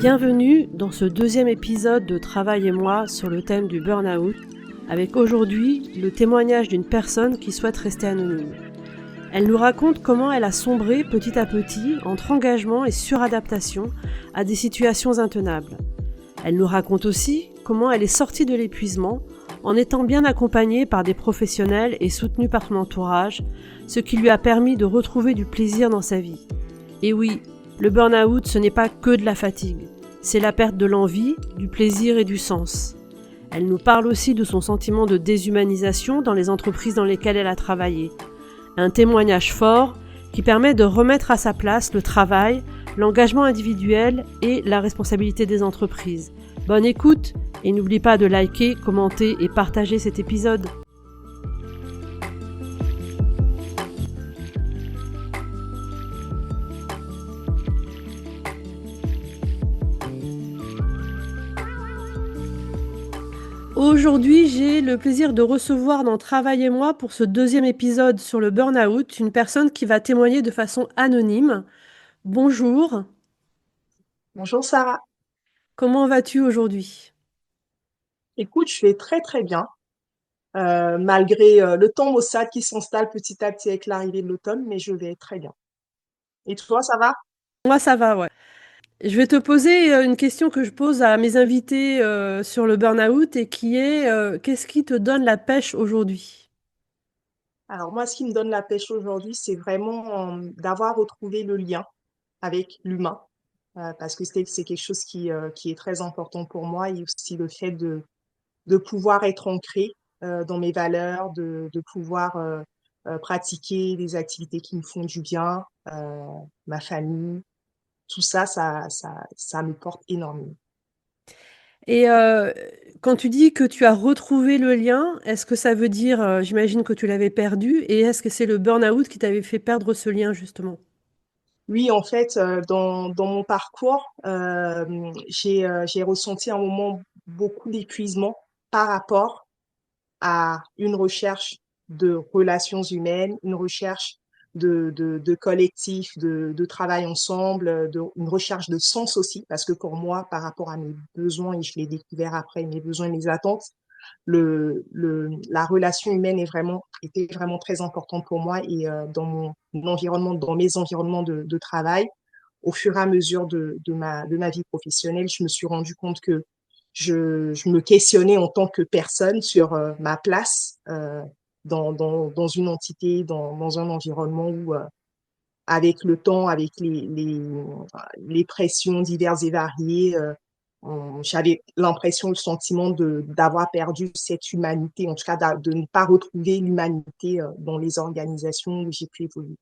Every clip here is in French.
Bienvenue dans ce deuxième épisode de Travail et moi sur le thème du burn-out, avec aujourd'hui le témoignage d'une personne qui souhaite rester anonyme. Elle nous raconte comment elle a sombré petit à petit entre engagement et suradaptation à des situations intenables. Elle nous raconte aussi comment elle est sortie de l'épuisement en étant bien accompagnée par des professionnels et soutenue par son entourage, ce qui lui a permis de retrouver du plaisir dans sa vie. Et oui, le burn-out, ce n'est pas que de la fatigue, c'est la perte de l'envie, du plaisir et du sens. Elle nous parle aussi de son sentiment de déshumanisation dans les entreprises dans lesquelles elle a travaillé. Un témoignage fort qui permet de remettre à sa place le travail, l'engagement individuel et la responsabilité des entreprises. Bonne écoute et n'oublie pas de liker, commenter et partager cet épisode. Aujourd'hui, j'ai le plaisir de recevoir dans Travail et moi pour ce deuxième épisode sur le burn-out une personne qui va témoigner de façon anonyme. Bonjour, Bonjour Sarah. comment vas-tu aujourd'hui? Écoute, je vais très très bien, malgré le temps maussade qui s'installe petit à petit avec l'arrivée de l'automne, mais je vais très bien. Et toi, ça va? Moi, ça va, ouais. Je vais te poser une question que je pose à mes invités sur le burn-out et qui est qu'est-ce qui te donne la pêche aujourd'hui? Alors moi, ce qui me donne la pêche aujourd'hui, c'est vraiment d'avoir retrouvé le lien avec l'humain, parce que c'est quelque chose qui est très important pour moi et aussi le fait de pouvoir être ancré dans mes valeurs, de pouvoir pratiquer des activités qui me font du bien, ma famille. Tout ça, ça me porte énormément. Et quand tu dis que tu as retrouvé le lien, est-ce que ça veut dire, j'imagine que tu l'avais perdu, et est-ce que c'est le burn-out qui t'avait fait perdre ce lien justement? Oui, en fait, dans mon parcours, j'ai ressenti un moment beaucoup d'épuisement par rapport à une recherche de relations humaines, une recherche de collectif, de travail ensemble, une recherche de sens aussi, parce que pour moi, par rapport à mes besoins, et je l'ai découvert après, mes besoins et mes attentes, la relation humaine était vraiment très importante pour moi et dans mon environnement, dans mes environnements de travail, au fur et à mesure de ma vie professionnelle, je me suis rendu compte que je me questionnais en tant que personne sur ma place dans une entité, dans un environnement où, avec le temps, avec les pressions diverses et variées, j'avais l'impression, le sentiment d'avoir perdu cette humanité, en tout cas de ne pas retrouver l'humanité dans les organisations où j'ai pu évoluer.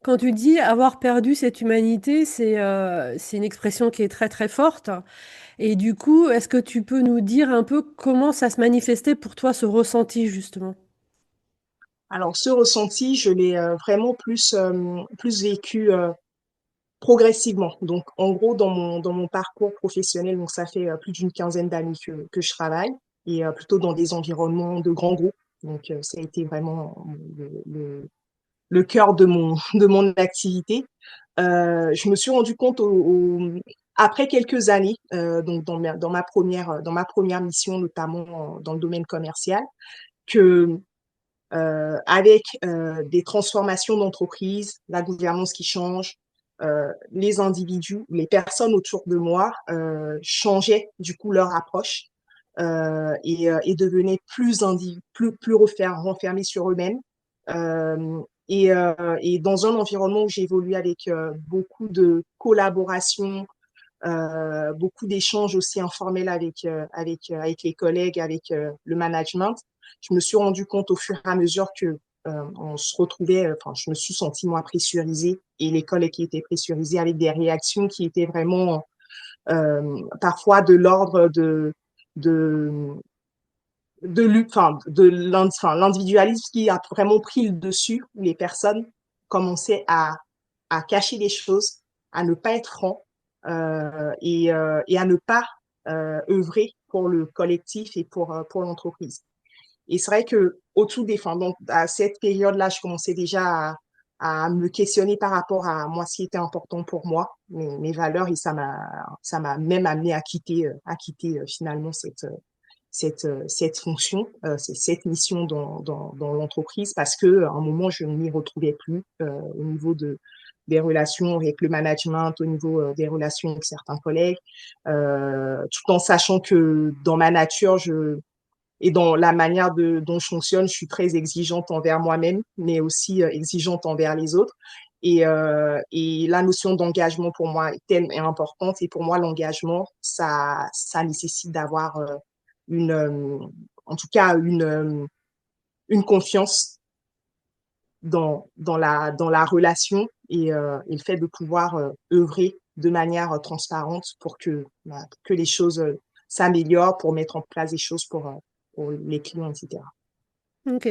Quand tu dis avoir perdu cette humanité, c'est une expression qui est très très forte. Et du coup, est-ce que tu peux nous dire un peu comment ça se manifestait pour toi, ce ressenti justement? Alors, ce ressenti, je l'ai vraiment plus vécu progressivement. Donc, en gros, dans mon parcours professionnel, donc ça fait plus d'une quinzaine d'années que je travaille et plutôt dans des environnements de grands groupes. Donc, ça a été vraiment le cœur de de mon activité. Je me suis rendu compte après quelques années, donc dans ma première mission, notamment dans le domaine commercial, que avec des transformations d'entreprise, la gouvernance qui change, les individus, les personnes autour de moi changeaient du coup leur approche et devenaient renfermés sur eux-mêmes. Et dans un environnement où j'évolue avec beaucoup de collaboration, beaucoup d'échanges aussi informels avec les collègues, avec le management. Je me suis rendu compte au fur et à mesure que on se retrouvait, enfin, je me suis sentie moi pressurisée et les collègues qui étaient pressurisés avec des réactions qui étaient vraiment parfois de l'ordre de enfin, l'individualisme qui a vraiment pris le dessus, où les personnes commençaient à cacher les choses, à ne pas être francs et à ne pas œuvrer pour le collectif et pour l'entreprise. Et c'est vrai que au tout des fins, donc à cette période-là, je commençais déjà à me questionner par rapport à moi, ce qui était important pour moi, mes valeurs, et ça m'a même amené à quitter finalement cette fonction, cette mission dans l'entreprise parce que à un moment, je ne m'y retrouvais plus au niveau des relations avec le management, au niveau des relations avec certains collègues, tout en sachant que dans ma nature, et dans la manière dont je fonctionne, je suis très exigeante envers moi-même, mais aussi exigeante envers les autres. Et la notion d'engagement pour moi est importante. Et pour moi, l'engagement, ça nécessite d'avoir une, en tout cas, une confiance dans la relation et le fait de pouvoir œuvrer de manière transparente pour que les choses s'améliorent, pour mettre en place des choses pour les clients, etc. Ok.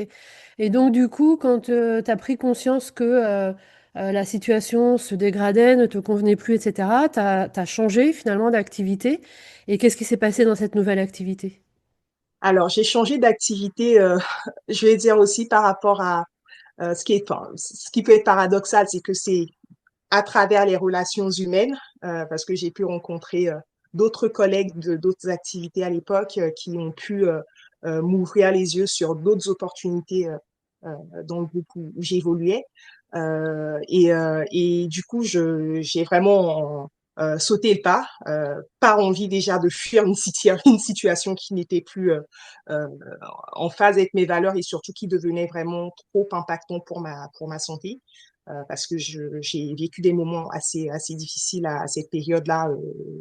Et donc, du coup, quand tu as pris conscience que la situation se dégradait, ne te convenait plus, etc., tu as changé finalement d'activité. Et qu'est-ce qui s'est passé dans cette nouvelle activité? Alors, j'ai changé d'activité, je vais dire aussi par rapport à enfin, ce qui peut être paradoxal, c'est que c'est à travers les relations humaines, parce que j'ai pu rencontrer d'autres collègues de d'autres activités à l'époque qui ont pu m'ouvrir les yeux sur d'autres opportunités dans le groupe où j'évoluais. Et du coup, j'ai vraiment sauté le pas, par envie déjà de fuir une situation qui n'était plus euh, en phase avec mes valeurs et surtout qui devenait vraiment trop impactante pour ma santé parce que j'ai vécu des moments assez difficiles à cette période-là,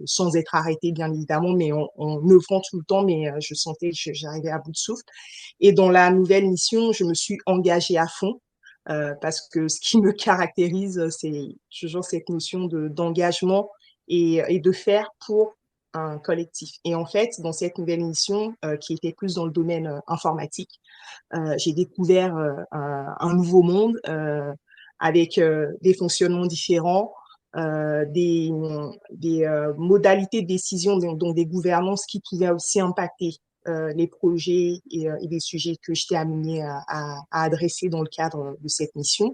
sans être arrêtée, bien évidemment, mais en œuvrant tout le temps, mais je sentais que j'arrivais à bout de souffle. Et dans la nouvelle mission, je me suis engagée à fond, parce que ce qui me caractérise, c'est toujours cette notion d'engagement et de faire pour un collectif. Et en fait, dans cette nouvelle mission, qui était plus dans le domaine informatique, j'ai découvert un nouveau monde avec des fonctionnements différents, des modalités de décision, donc des gouvernances qui pouvaient aussi impacter les projets et les sujets que j'étais amenée à adresser dans le cadre de cette mission.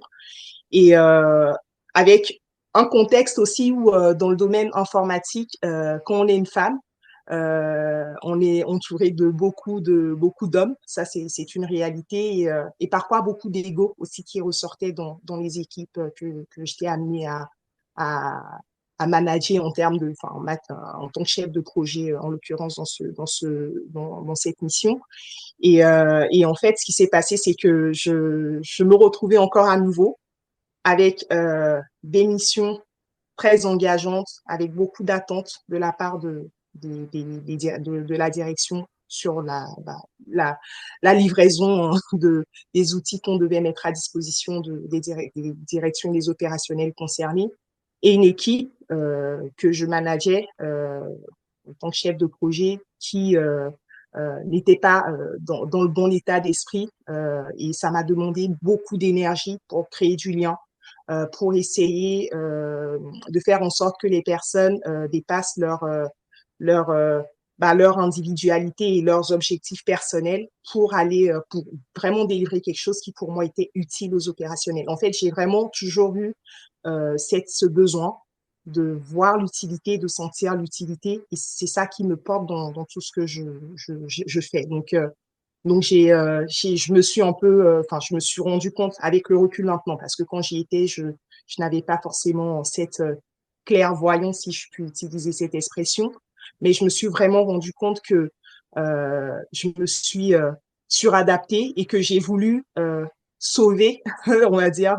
Et avec un contexte aussi où, dans le domaine informatique, quand on est une femme, on est entouré de beaucoup d'hommes. Ça, c'est une réalité. Et parfois, beaucoup d'ego aussi qui ressortait dans les équipes que j'étais amenée à, à manager en termes enfin, en tant que chef de projet, en l'occurrence, dans cette mission. Et en fait, ce qui s'est passé, c'est que je me retrouvais encore à nouveau avec des missions très engageantes, avec beaucoup d'attentes de la part de la direction sur la livraison des outils qu'on devait mettre à disposition des directions et des opérationnels concernés, et une équipe que je manageais en tant que chef de projet qui n'était pas dans le bon état d'esprit, et ça m'a demandé beaucoup d'énergie pour créer du lien, pour essayer de faire en sorte que les personnes dépassent leur, euh, leur individualité et leurs objectifs personnels pour vraiment délivrer quelque chose qui pour moi était utile aux opérationnels. En fait, j'ai vraiment toujours eu ce besoin de voir l'utilité, de sentir l'utilité, et c'est ça qui me porte dans tout ce que je fais. Donc je me suis un peu, enfin, je me suis rendu compte avec le recul maintenant, parce que quand j'y étais, je n'avais pas forcément cette clairvoyance, si je puis utiliser cette expression, mais je me suis vraiment rendu compte que je me suis suradaptée et que j'ai voulu sauver, on va dire,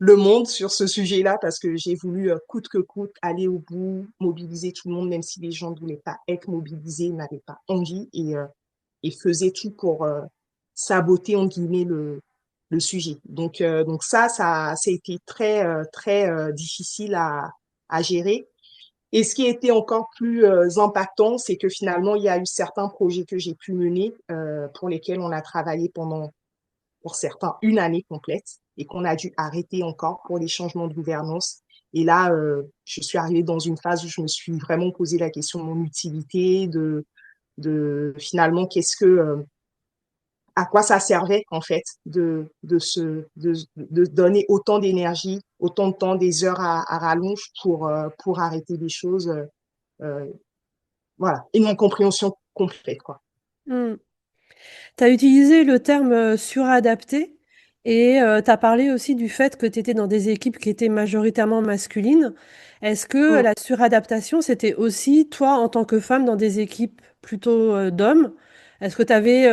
le monde sur ce sujet-là, parce que j'ai voulu coûte que coûte aller au bout, mobiliser tout le monde, même si les gens ne voulaient pas être mobilisés, n'avaient pas envie, et faisait tout pour saboter, en guillemets, le sujet. Donc ça a été très difficile à gérer. Et ce qui a été encore plus impactant, c'est que finalement, il y a eu certains projets que j'ai pu mener pour lesquels on a travaillé pour certains, une année complète et qu'on a dû arrêter encore pour les changements de gouvernance. Et là, je suis arrivée dans une phase où je me suis vraiment posé la question de mon utilité, de finalement, à quoi ça servait en fait de donner autant d'énergie, autant de temps, des heures à rallonge pour arrêter des choses. Euh, voilà, une incompréhension complète, quoi. Hmm. Tu as utilisé le terme suradapté et tu as parlé aussi du fait que tu étais dans des équipes qui étaient majoritairement masculines. Est-ce que Mm. la suradaptation, c'était aussi toi en tant que femme dans des équipes plutôt d'hommes? Est-ce que tu avais,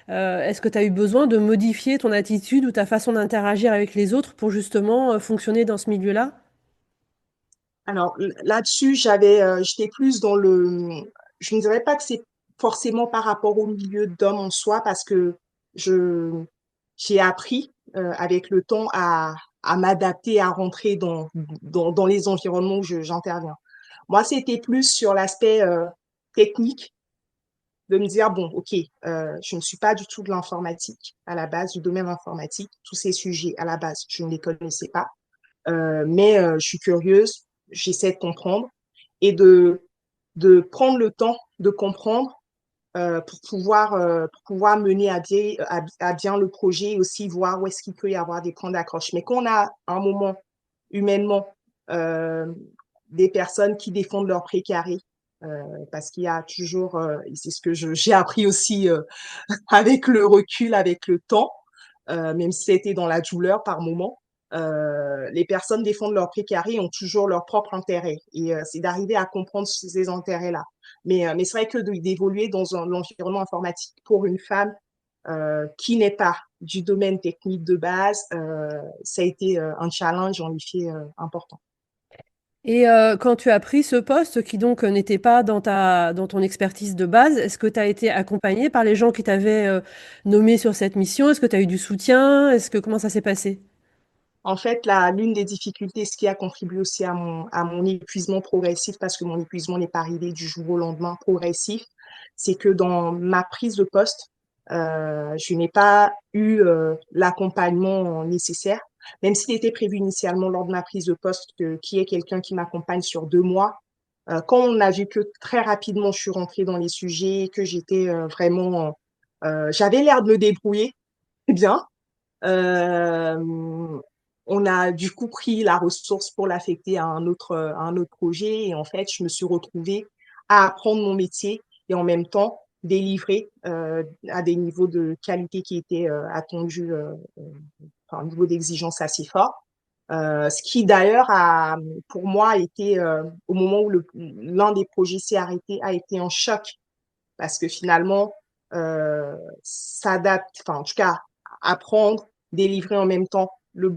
est-ce que tu as eu besoin de modifier ton attitude ou ta façon d'interagir avec les autres pour justement fonctionner dans ce milieu-là? Alors là-dessus, j'étais plus dans je ne dirais pas que c'est forcément par rapport au milieu d'hommes en soi, parce que je, j'ai appris avec le temps à m'adapter, à rentrer dans les environnements où j'interviens. Moi, c'était plus sur l'aspect technique, de me dire, bon, ok, je ne suis pas du tout de l'informatique à la base, du domaine informatique. Tous ces sujets, à la base, je ne les connaissais pas. Mais je suis curieuse, j'essaie de comprendre et de prendre le temps de comprendre pour pouvoir mener à bien le projet et aussi voir où est-ce qu'il peut y avoir des points d'accroche. Mais quand on a un moment humainement euh, des personnes qui défendent leur précaré, parce qu'il y a toujours, et c'est ce que j'ai appris aussi avec le recul, avec le temps, même si c'était dans la douleur par moment, les personnes défendent leur précaré et ont toujours leur propre intérêt. Et c'est d'arriver à comprendre ces intérêts-là. Mais c'est vrai que d'évoluer dans l'environnement informatique pour une femme qui n'est pas du domaine technique de base, ça a été un challenge en effet important. Et quand tu as pris ce poste qui donc n'était pas dans ton expertise de base, est-ce que tu as été accompagnée par les gens qui t'avaient nommé sur cette mission? Est-ce que tu as eu du soutien? Comment ça s'est passé? En fait, l'une des difficultés, ce qui a contribué aussi à mon épuisement progressif, parce que mon épuisement n'est pas arrivé du jour au lendemain progressif, c'est que dans ma prise de poste, je n'ai pas eu l'accompagnement nécessaire, même s'il était prévu initialement lors de ma prise de poste qu'il y ait quelqu'un qui m'accompagne sur 2 mois. Quand on a vu que très rapidement je suis rentrée dans les sujets, que j'étais vraiment, j'avais l'air de me débrouiller bien. Euh, on a du coup pris la ressource pour l'affecter à un autre projet et en fait, je me suis retrouvée à apprendre mon métier et en même temps délivrer à des niveaux de qualité qui étaient attendus, enfin, un niveau d'exigence assez fort. Ce qui d'ailleurs a, pour moi, été au moment où l'un des projets s'est arrêté, a été un choc parce que finalement, s'adapte, enfin en tout cas, apprendre, délivrer en même temps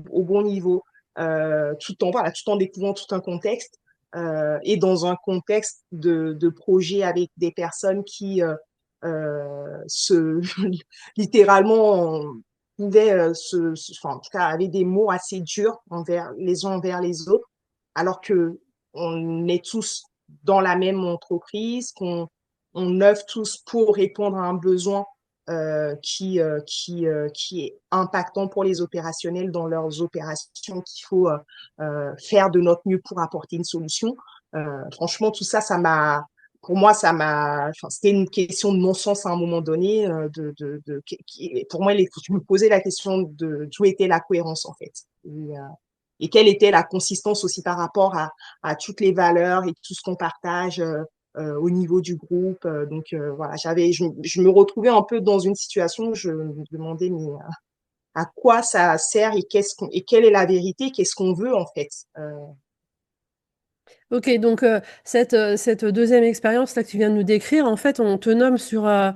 au bon niveau, voilà, tout en découvrant tout un contexte et dans un contexte de projet avec des personnes qui se littéralement pouvaient enfin, en tout cas, avaient des mots assez durs envers les uns envers les autres, alors que on est tous dans la même entreprise, on œuvre tous pour répondre à un besoin qui est impactant pour les opérationnels dans leurs opérations, qu'il faut faire de notre mieux pour apporter une solution. Franchement, tout ça, pour moi, enfin, c'était une question de non-sens à un moment donné. Pour moi, je me posais la question de d'où était la cohérence, en fait. Et quelle était la consistance aussi par rapport à toutes les valeurs et tout ce qu'on partage au niveau du groupe. Donc voilà, je me retrouvais un peu dans une situation où je me demandais mais à quoi ça sert et et quelle est la vérité, qu'est-ce qu'on veut en fait. Ok, donc cette deuxième expérience là que tu viens de nous décrire, en fait, on te nomme sur euh,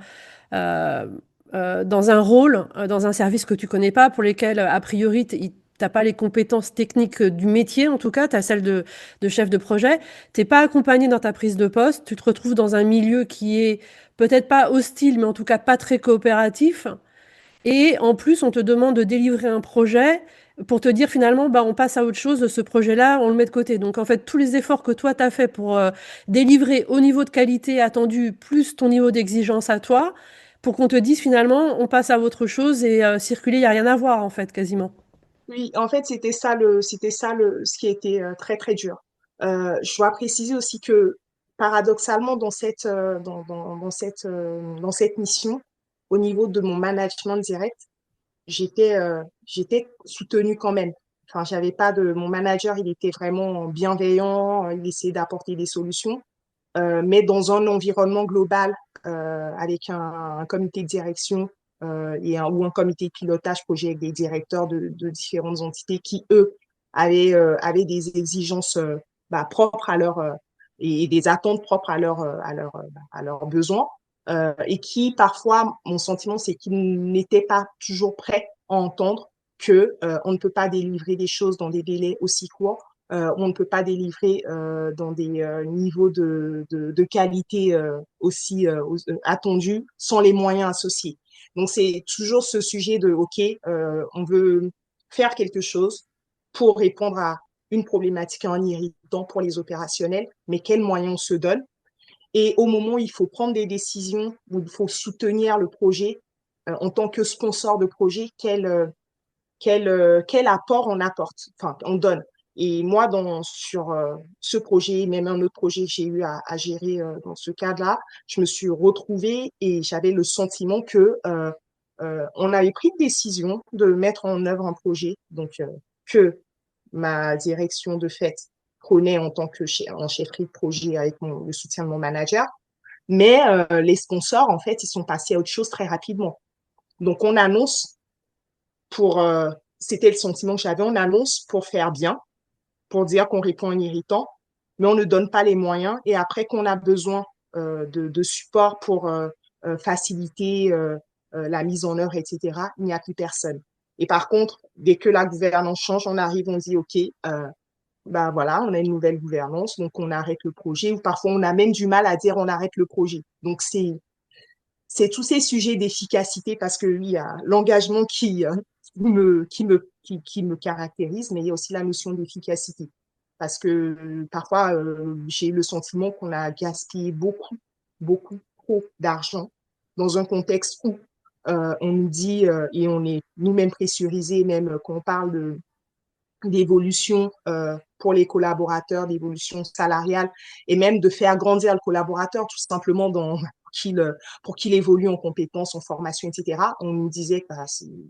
dans un rôle, dans un service que tu connais pas, pour lesquels a priori t'as pas les compétences techniques du métier, en tout cas, tu as celle de chef de projet. T'es pas accompagné dans ta prise de poste, tu te retrouves dans un milieu qui est peut-être pas hostile, mais en tout cas pas très coopératif. Et en plus, on te demande de délivrer un projet pour te dire finalement, bah, on passe à autre chose, ce projet-là, on le met de côté. Donc en fait, tous les efforts que toi, tu as fait pour délivrer au niveau de qualité attendu, plus ton niveau d'exigence à toi, pour qu'on te dise finalement, on passe à autre chose et circuler, il n'y a rien à voir en fait, quasiment. Oui, en fait, c'était ça ce qui était très très dur. Je dois préciser aussi que paradoxalement dans cette mission, au niveau de mon management direct, j'étais soutenue quand même. Enfin, j'avais pas de, mon manager, il était vraiment bienveillant, il essayait d'apporter des solutions, mais dans un environnement global, avec un comité de direction ou un comité de pilotage projet avec des directeurs de différentes entités qui, eux, avaient des exigences propres à leur et des attentes propres à leurs besoins, et qui, parfois, mon sentiment, c'est qu'ils n'étaient pas toujours prêts à entendre que on ne peut pas délivrer des choses dans des délais aussi courts, on ne peut pas délivrer dans des niveaux de qualité aussi attendus sans les moyens associés. Donc, c'est toujours ce sujet de, OK, on veut faire quelque chose pour répondre à une problématique, un irritant pour les opérationnels, mais quels moyens on se donne? Et au moment où il faut prendre des décisions, où il faut soutenir le projet, en tant que sponsor de projet, quel apport on apporte, enfin, on donne. Et moi, sur ce projet, même un autre projet que j'ai eu à gérer dans ce cadre-là, je me suis retrouvée et j'avais le sentiment que on avait pris une décision de mettre en œuvre un projet, donc que ma direction de fait prenait en tant que en chefferie de projet avec le soutien de mon manager. Mais les sponsors, en fait, ils sont passés à autre chose très rapidement. Donc, on annonce pour, c'était le sentiment que j'avais, on annonce pour faire bien, pour dire qu'on répond à un irritant, mais on ne donne pas les moyens. Et après qu'on a besoin de support pour faciliter la mise en œuvre, etc., il n'y a plus personne. Et par contre, dès que la gouvernance change, on arrive, on dit, OK, bah voilà, on a une nouvelle gouvernance, donc on arrête le projet, ou parfois on a même du mal à dire on arrête le projet. Donc c'est tous ces sujets d'efficacité parce que oui, il y a l'engagement qui me caractérise, mais il y a aussi la notion d'efficacité. Parce que parfois, j'ai le sentiment qu'on a gaspillé beaucoup trop d'argent dans un contexte où on nous dit, et on est nous-mêmes pressurisés, même quand on parle d'évolution pour les collaborateurs, d'évolution salariale, et même de faire grandir le collaborateur tout simplement pour qu'il évolue en compétences, en formation, etc. On nous disait que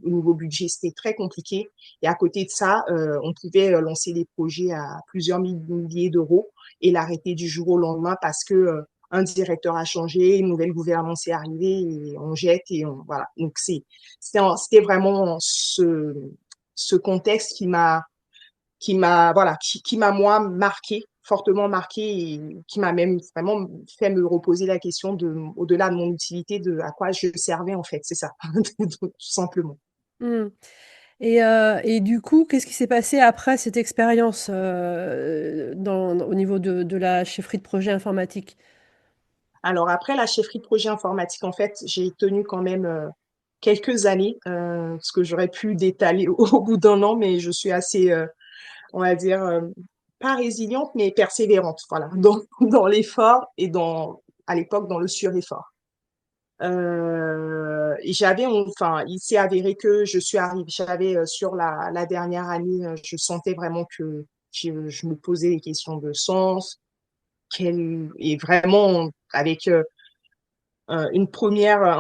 au niveau budget, c'était très compliqué. Et à côté de ça, on pouvait lancer des projets à plusieurs milliers d'euros et l'arrêter du jour au lendemain parce que un directeur a changé, une nouvelle gouvernance est arrivée et on jette et voilà. Donc c'était vraiment ce contexte qui m'a moi marqué, fortement marqué et qui m'a même vraiment fait me reposer la question de, au-delà de mon utilité, de à quoi je servais en fait, c'est ça, tout simplement. Mmh. Et du coup, qu'est-ce qui s'est passé après cette expérience, au niveau de la chefferie de projet informatique? Alors après la chefferie de projet informatique, en fait, j'ai tenu quand même quelques années, parce que j'aurais pu détailler au bout d'un an, mais je suis assez, on va dire, pas résiliente, mais persévérante, voilà, dans l'effort et à l'époque, dans le sureffort. Et enfin, il s'est avéré que j'avais sur la dernière année, je sentais vraiment que je me posais des questions de sens, et vraiment avec un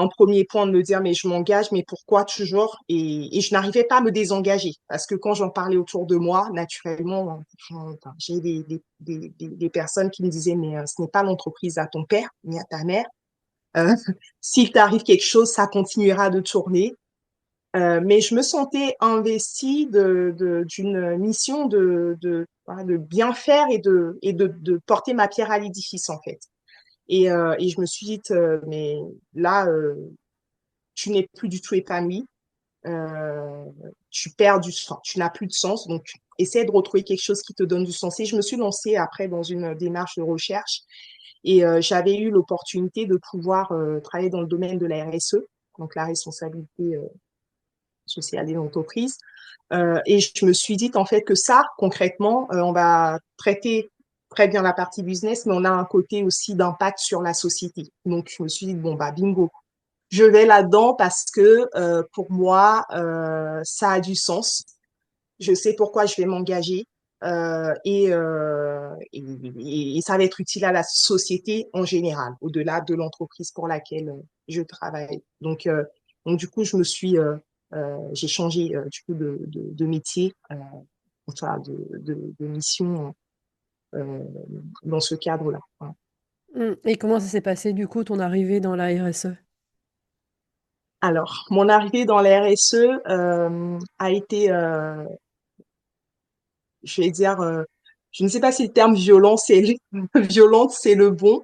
premier point de me dire, mais je m'engage, mais pourquoi toujours? Et je n'arrivais pas à me désengager parce que quand j'en parlais autour de moi, naturellement, enfin, j'ai des personnes qui me disaient, mais ce n'est pas l'entreprise à ton père ni à ta mère. Euh, S'il t'arrive quelque chose, ça continuera de tourner. Mais je me sentais investie d'une mission voilà, de bien faire et de porter ma pierre à l'édifice, en fait. Et je me suis dit, mais là, tu n'es plus du tout épanoui, euh, tu n'as plus de sens, donc essaie de retrouver quelque chose qui te donne du sens. Et je me suis lancée après dans une démarche de recherche et j'avais eu l'opportunité de pouvoir travailler dans le domaine de la RSE, donc la responsabilité sociale des entreprises. Et je me suis dit en fait que ça, concrètement, on va traiter très bien la partie business, mais on a un côté aussi d'impact sur la société. Donc je me suis dit bon bah bingo, je vais là-dedans parce que pour moi ça a du sens. Je sais pourquoi je vais m'engager. et ça va être utile à la société en général, au-delà de l'entreprise pour laquelle je travaille. Donc du coup, j'ai changé du coup de métier, enfin de mission euh, dans ce cadre-là. Voilà. Et comment ça s'est passé du coup ton arrivée dans la RSE? Alors, mon arrivée dans la RSE a été, je vais dire, je ne sais pas si le terme violente, c'est le bon,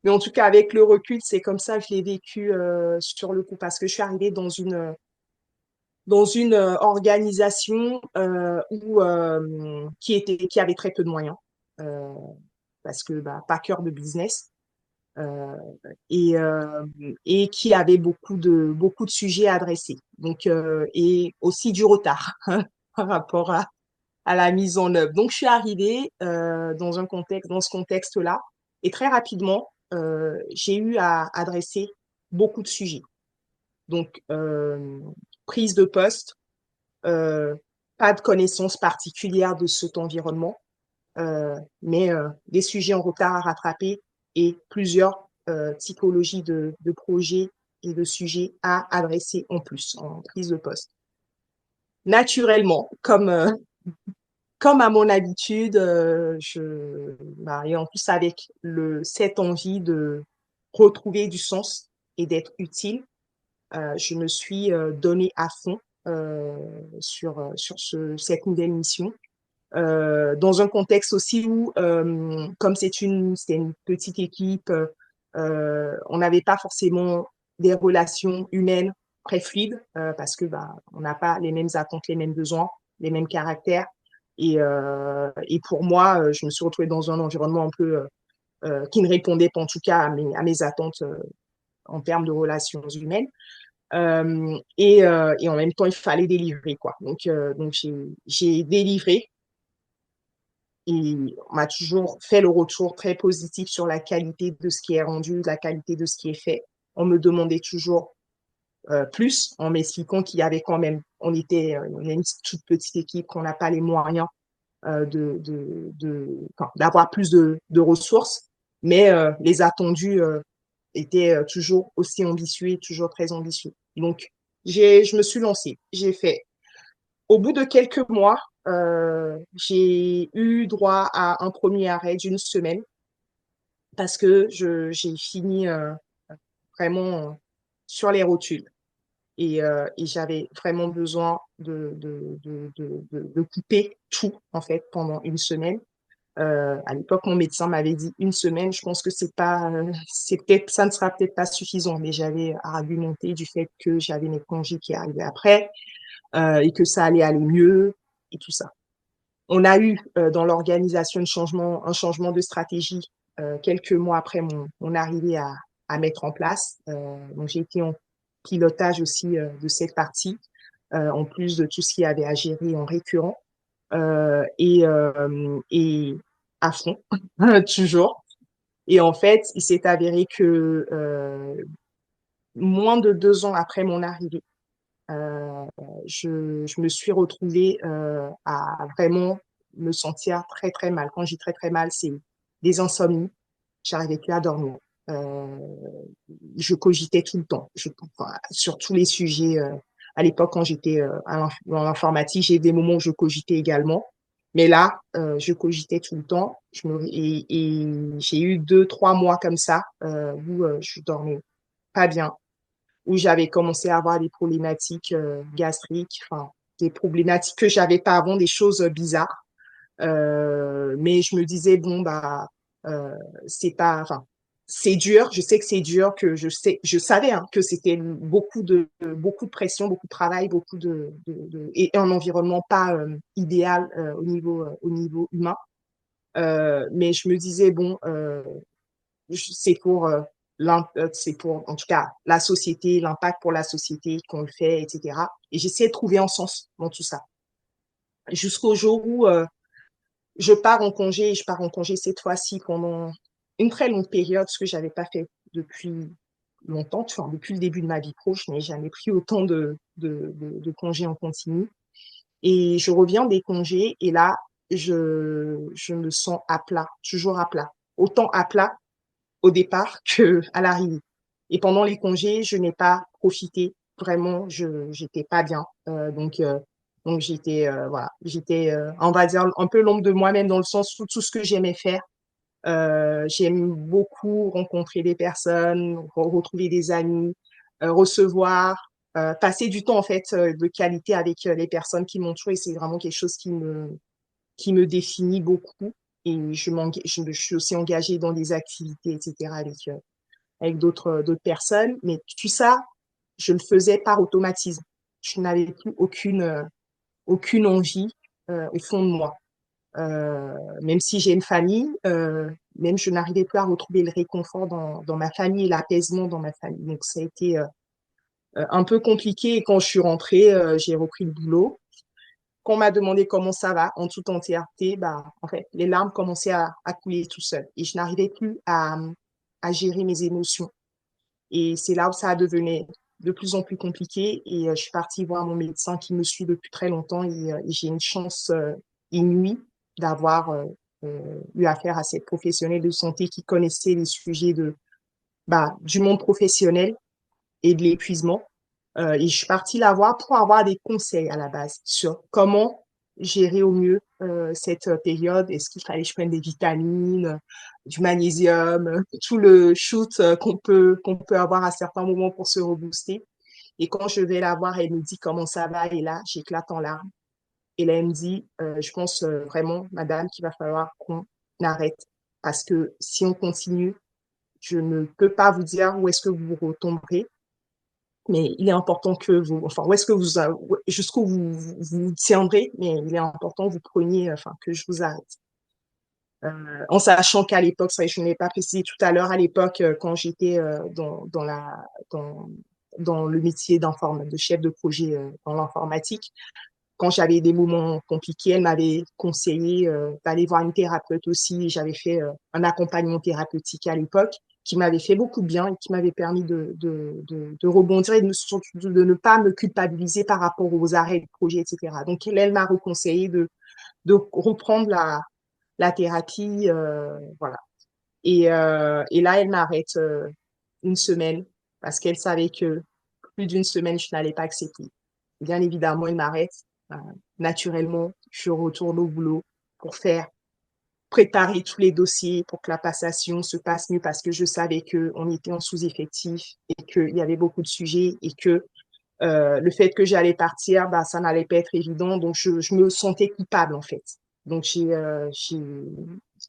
mais en tout cas, avec le recul, c'est comme ça que je l'ai vécu sur le coup, parce que je suis arrivée dans une organisation qui avait très peu de moyens, euh, parce que bah, pas cœur de business. euh, et, euh, et qui avait beaucoup de sujets à adresser. Donc, et aussi du retard par rapport à la mise en œuvre. Donc, je suis arrivée dans ce contexte-là, et très rapidement, j'ai eu à adresser beaucoup de sujets. Donc, prise de poste, euh, pas de connaissances particulières de cet environnement, mais des sujets en retard à rattraper et plusieurs typologies de projets et de sujets à adresser en plus en prise de poste. Naturellement, comme à mon habitude, et en plus avec cette envie de retrouver du sens et d'être utile, je me suis donnée à fond euh, sur cette nouvelle mission. Dans un contexte aussi où, comme c'était une petite équipe, on n'avait pas forcément des relations humaines très fluides parce que bah, on n'a pas les mêmes attentes, les mêmes besoins, les mêmes caractères. Et pour moi, je me suis retrouvée dans un environnement un peu qui ne répondait pas en tout cas à mes attentes en termes de relations humaines. Et en même temps, il fallait délivrer quoi. Donc j'ai délivré et on m'a toujours fait le retour très positif sur la qualité de ce qui est rendu, la qualité de ce qui est fait. On me demandait toujours plus en m'expliquant qu'il y avait quand même, on est une toute petite équipe, qu'on n'a pas les moyens enfin, d'avoir plus de ressources, mais les attendus étaient toujours aussi ambitieux et toujours très ambitieux. Donc, je me suis lancée. J'ai fait au bout de quelques mois, j'ai eu droit à un premier arrêt d'une semaine parce que j'ai fini vraiment sur les rotules et j'avais vraiment besoin de couper tout en fait pendant une semaine. À l'époque, mon médecin m'avait dit une semaine. Je pense que ça ne sera peut-être pas suffisant, mais j'avais argumenté du fait que j'avais mes congés qui arrivaient après et que ça allait aller mieux et tout ça. On a eu dans l'organisation un changement de stratégie quelques mois après mon arrivée à mettre en place. Donc j'ai été en pilotage aussi de cette partie, en plus de tout ce qu'il y avait à gérer en récurrent et à fond, toujours. Et en fait, il s'est avéré que moins de 2 ans après mon arrivée, euh, je me suis retrouvée à vraiment me sentir très, très mal. Quand je dis très, très mal, c'est des insomnies. J'arrivais plus à dormir. Euh, je cogitais tout le temps, enfin, sur tous les sujets. À l'époque, quand j'étais dans l'informatique, j'ai des moments où je cogitais également. Mais là, je cogitais tout le temps. Et j'ai eu 2, 3 mois comme ça où je dormais pas bien, où j'avais commencé à avoir des problématiques gastriques, enfin, des problématiques que j'avais pas avant, des choses bizarres. Mais je me disais, bon, bah, c'est pas, enfin, c'est dur, je sais que c'est dur, je savais hein, que c'était beaucoup de pression, beaucoup de travail, et un environnement pas idéal au niveau humain. Mais je me disais, bon, c'est c'est pour, en tout cas, la société, l'impact pour la société qu'on le fait, etc. Et j'essayais de trouver un sens dans tout ça. Jusqu'au jour où je pars en congé, et je pars en congé cette fois-ci pendant une très longue période, ce que j'avais pas fait depuis longtemps, enfin, depuis le début de ma vie pro, je n'ai jamais pris autant de congés en continu. Et je reviens des congés, et là, je me sens à plat, toujours à plat. Autant à plat au départ que à l'arrivée. Et pendant les congés, je n'ai pas profité. Vraiment, j'étais pas bien. Donc j'étais voilà, j'étais on va dire un peu l'ombre de moi-même dans le sens où tout ce que j'aimais faire. J'aime beaucoup rencontrer des personnes, retrouver des amis, recevoir, passer du temps en fait de qualité avec les personnes qui m'entourent. Et c'est vraiment quelque chose qui me définit beaucoup. Et je suis aussi engagée dans des activités, etc., avec d'autres personnes. Mais tout ça, je le faisais par automatisme. Je n'avais plus aucune envie au fond de moi. Même si j'ai une famille, même je n'arrivais plus à retrouver le réconfort dans ma famille et l'apaisement dans ma famille. Donc ça a été un peu compliqué. Et quand je suis rentrée, j'ai repris le boulot. Quand on m'a demandé comment ça va, en toute entièreté, bah, en fait, les larmes commençaient à couler tout seul. Et je n'arrivais plus à gérer mes émotions. Et c'est là où ça a devenu de plus en plus compliqué. Et je suis partie voir mon médecin qui me suit depuis très longtemps. Et j'ai une chance inouïe d'avoir eu affaire à cette professionnelle de santé qui connaissait les sujets du monde professionnel et de l'épuisement. Et je suis partie la voir pour avoir des conseils à la base sur comment gérer au mieux cette période. Est-ce qu'il fallait que je prenne des vitamines, du magnésium, tout le shoot qu'on peut avoir à certains moments pour se rebooster. Et quand je vais la voir, elle me dit comment ça va. Et là, j'éclate en larmes. Et là, elle me dit, je pense vraiment, madame, qu'il va falloir qu'on arrête. Parce que si on continue, je ne peux pas vous dire où est-ce que vous retomberez, mais il est important que vous, enfin, où est-ce que jusqu'où vous tiendrez, mais il est important que vous preniez, enfin, que je vous arrête. En sachant qu'à l'époque, ça, je ne l'ai pas précisé tout à l'heure, à l'époque, quand j'étais dans, dans le métier de chef de projet dans l'informatique, quand j'avais des moments compliqués, elle m'avait conseillé d'aller voir une thérapeute aussi. J'avais fait un accompagnement thérapeutique à l'époque qui m'avait fait beaucoup de bien et qui m'avait permis de rebondir et de ne pas me culpabiliser par rapport aux arrêts de projet, etc. Donc, elle m'a reconseillé de reprendre la thérapie. Voilà. Et là, elle m'arrête une semaine parce qu'elle savait que plus d'une semaine, je n'allais pas accepter. Bien évidemment, elle m'arrête. Euh, Naturellement, je retourne au boulot pour préparer tous les dossiers pour que la passation se passe mieux parce que je savais qu'on était en sous-effectif et qu'il y avait beaucoup de sujets et que le fait que j'allais partir, bah, ça n'allait pas être évident. Donc, je me sentais coupable, en fait. Donc,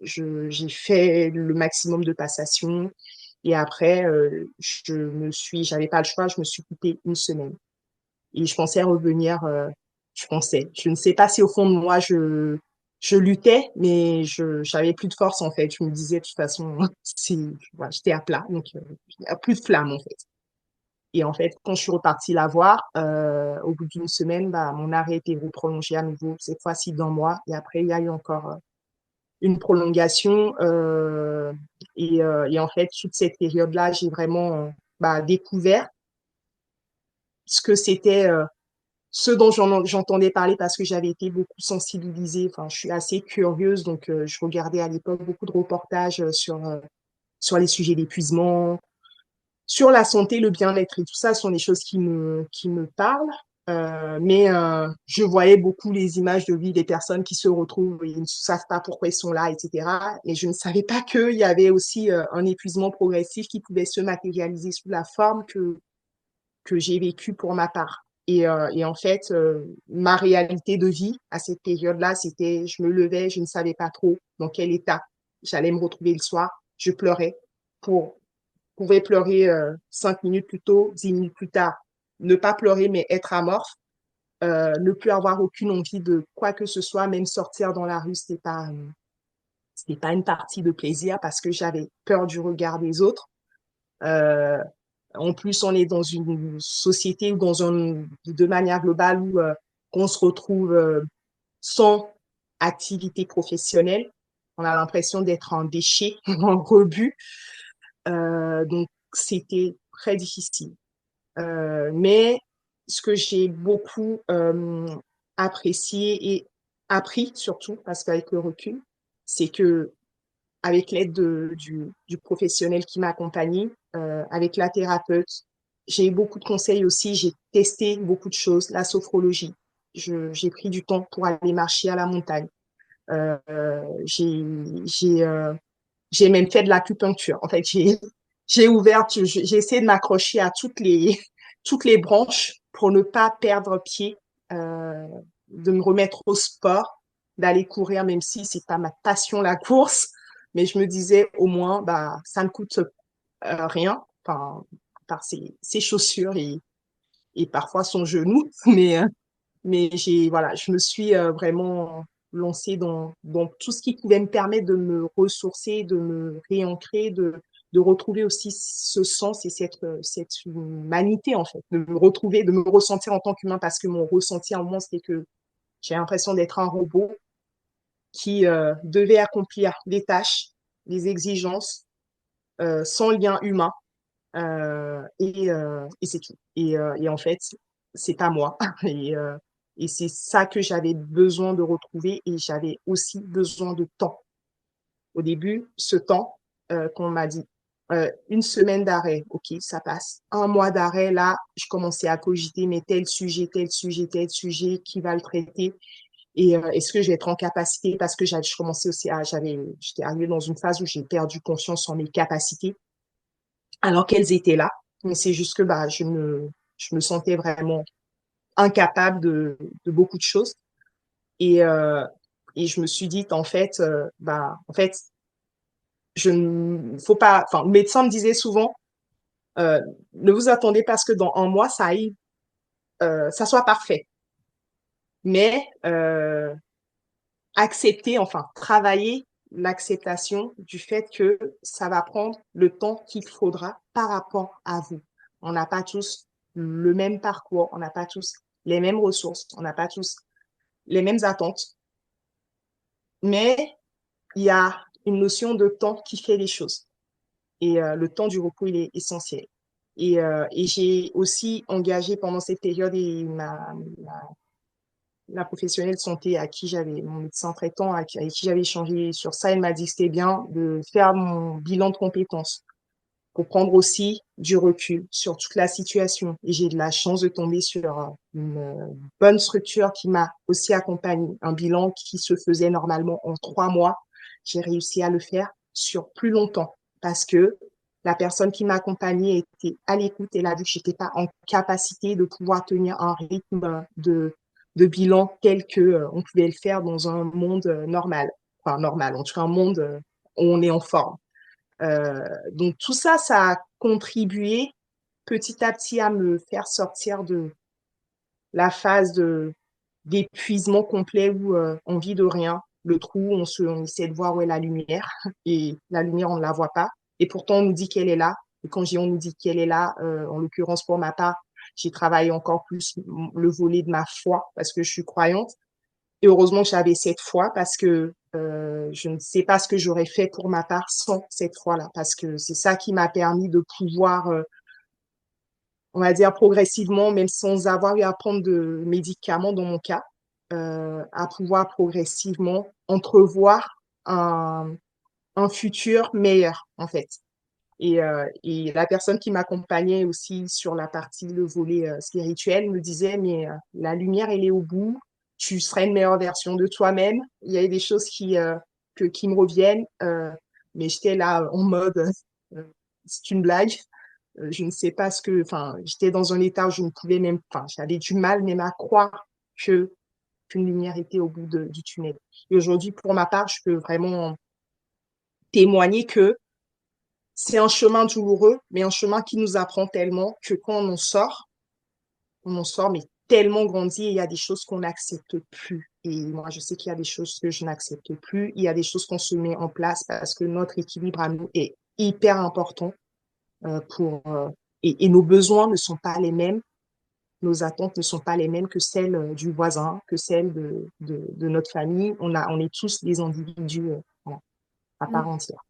j'ai fait le maximum de passation. Et après, j'avais pas le choix, je me suis coupée une semaine. Et je pensais revenir, je ne sais pas si au fond de moi, je luttais, mais j'avais plus de force, en fait. Je me disais, de toute façon, voilà, j'étais à plat, donc, plus de flamme, en fait. Et en fait, quand je suis repartie la voir, au bout d'une semaine, bah, mon arrêt a été prolongé à nouveau, cette fois-ci d'1 mois. Et après, il y a eu encore une prolongation. Et en fait, toute cette période-là, j'ai vraiment découvert ce que c'était, ce dont j'entendais parler parce que j'avais été beaucoup sensibilisée. Enfin, je suis assez curieuse, donc je regardais à l'époque beaucoup de reportages sur les sujets d'épuisement, sur la santé, le bien-être et tout ça sont des choses qui me parlent. Mais je voyais beaucoup les images de vie des personnes qui se retrouvent et ils ne savent pas pourquoi ils sont là, etc. Et je ne savais pas qu'il y avait aussi un épuisement progressif qui pouvait se matérialiser sous la forme que j'ai vécue pour ma part. Et en fait, ma réalité de vie à cette période-là, c'était je me levais, je ne savais pas trop dans quel état j'allais me retrouver le soir. Je pleurais pour pouvais pleurer 5 minutes plus tôt, 10 minutes plus tard, ne pas pleurer mais être amorphe, ne plus avoir aucune envie de quoi que ce soit, même sortir dans la rue, c'était pas une partie de plaisir parce que j'avais peur du regard des autres. Euh, En plus, on est dans une société ou de manière globale où qu'on se retrouve sans activité professionnelle. On a l'impression d'être en déchet, en rebut. Donc, c'était très difficile. Mais ce que j'ai beaucoup apprécié et appris surtout, parce qu'avec le recul, c'est que avec l'aide du professionnel qui m'a accompagnée, avec la thérapeute, j'ai eu beaucoup de conseils aussi, j'ai testé beaucoup de choses, la sophrologie. J'ai pris du temps pour aller marcher à la montagne. Euh, j'ai, j'ai, euh, j'ai même fait de l'acupuncture. En fait, j'ai essayé de m'accrocher à toutes les branches pour ne pas perdre pied, euh, de me remettre au sport, d'aller courir, même si c'est pas ma passion, la course. Mais je me disais, au moins, bah, ça ne coûte rien, enfin, par ses chaussures et parfois son genou. Mais voilà, je me suis vraiment lancée dans tout ce qui pouvait me permettre de me ressourcer, de me réancrer, de retrouver aussi ce sens et cette humanité, en fait, de me retrouver, de me ressentir en tant qu'humain, parce que mon ressenti à un moment, c'était que j'ai l'impression d'être un robot qui devait accomplir les tâches, les exigences, sans lien humain. Et c'est tout. Et en fait, c'est pas moi. Et c'est ça que j'avais besoin de retrouver et j'avais aussi besoin de temps. Au début, ce temps qu'on m'a dit, une semaine d'arrêt, ok, ça passe. Un mois d'arrêt, là, je commençais à cogiter, mais tel sujet, tel sujet, tel sujet, qui va le traiter? Et est-ce que je vais être en capacité? Parce que je commençais aussi j'étais arrivée dans une phase où j'ai perdu confiance en mes capacités alors qu'elles étaient là. Mais c'est juste que bah, je me sentais vraiment incapable de beaucoup de choses. Et, euh, et je me suis dit, en fait, je ne faut pas, enfin, le médecin me disait souvent, euh, ne vous attendez pas à ce que dans un mois, ça aille, ça soit parfait. Mais accepter, enfin, travailler l'acceptation du fait que ça va prendre le temps qu'il faudra par rapport à vous. On n'a pas tous le même parcours, on n'a pas tous les mêmes ressources, on n'a pas tous les mêmes attentes, mais il y a une notion de temps qui fait les choses. Et le temps du repos, il est essentiel. Et j'ai aussi engagé pendant cette période la professionnelle de santé à qui j'avais, mon médecin traitant avec qui j'avais échangé sur ça, elle m'a dit que c'était bien de faire mon bilan de compétences pour prendre aussi du recul sur toute la situation. Et j'ai de la chance de tomber sur une bonne structure qui m'a aussi accompagnée. Un bilan qui se faisait normalement en 3 mois, j'ai réussi à le faire sur plus longtemps parce que la personne qui m'a accompagnée était à l'écoute. Elle a vu que j'étais pas en capacité de pouvoir tenir un rythme de bilan tel que on pouvait le faire dans un monde normal. Enfin, normal, en tout cas un monde où on est en forme. Donc tout ça, ça a contribué petit à petit à me faire sortir de la phase d'épuisement complet où on vit de rien, le trou, on essaie de voir où est la lumière et la lumière, on ne la voit pas. Et pourtant, on nous dit qu'elle est là. Et quand on nous dit qu'elle est là, en l'occurrence pour ma part, j'ai travaillé encore plus le volet de ma foi parce que je suis croyante. Et heureusement que j'avais cette foi parce que je ne sais pas ce que j'aurais fait pour ma part sans cette foi-là, parce que c'est ça qui m'a permis de pouvoir, on va dire progressivement, même sans avoir eu à prendre de médicaments dans mon cas, à pouvoir progressivement entrevoir un futur meilleur, en fait. Et la personne qui m'accompagnait aussi sur la partie, le volet spirituel, me disait, mais la lumière, elle est au bout, tu serais une meilleure version de toi-même. Il y a des choses qui me reviennent, mais j'étais là en mode, c'est une blague. Je ne sais pas enfin, j'étais dans un état où je ne pouvais même, enfin, j'avais du mal même à croire que qu'une lumière était au bout du tunnel. Et aujourd'hui, pour ma part, je peux vraiment témoigner que c'est un chemin douloureux, mais un chemin qui nous apprend tellement que quand on en sort, mais tellement grandi et il y a des choses qu'on n'accepte plus. Et moi, je sais qu'il y a des choses que je n'accepte plus. Il y a des choses qu'on se met en place parce que notre équilibre à nous est hyper important pour, et nos besoins ne sont pas les mêmes. Nos attentes ne sont pas les mêmes que celles du voisin, que celles de notre famille. On est tous des individus voilà, à Mmh. part entière.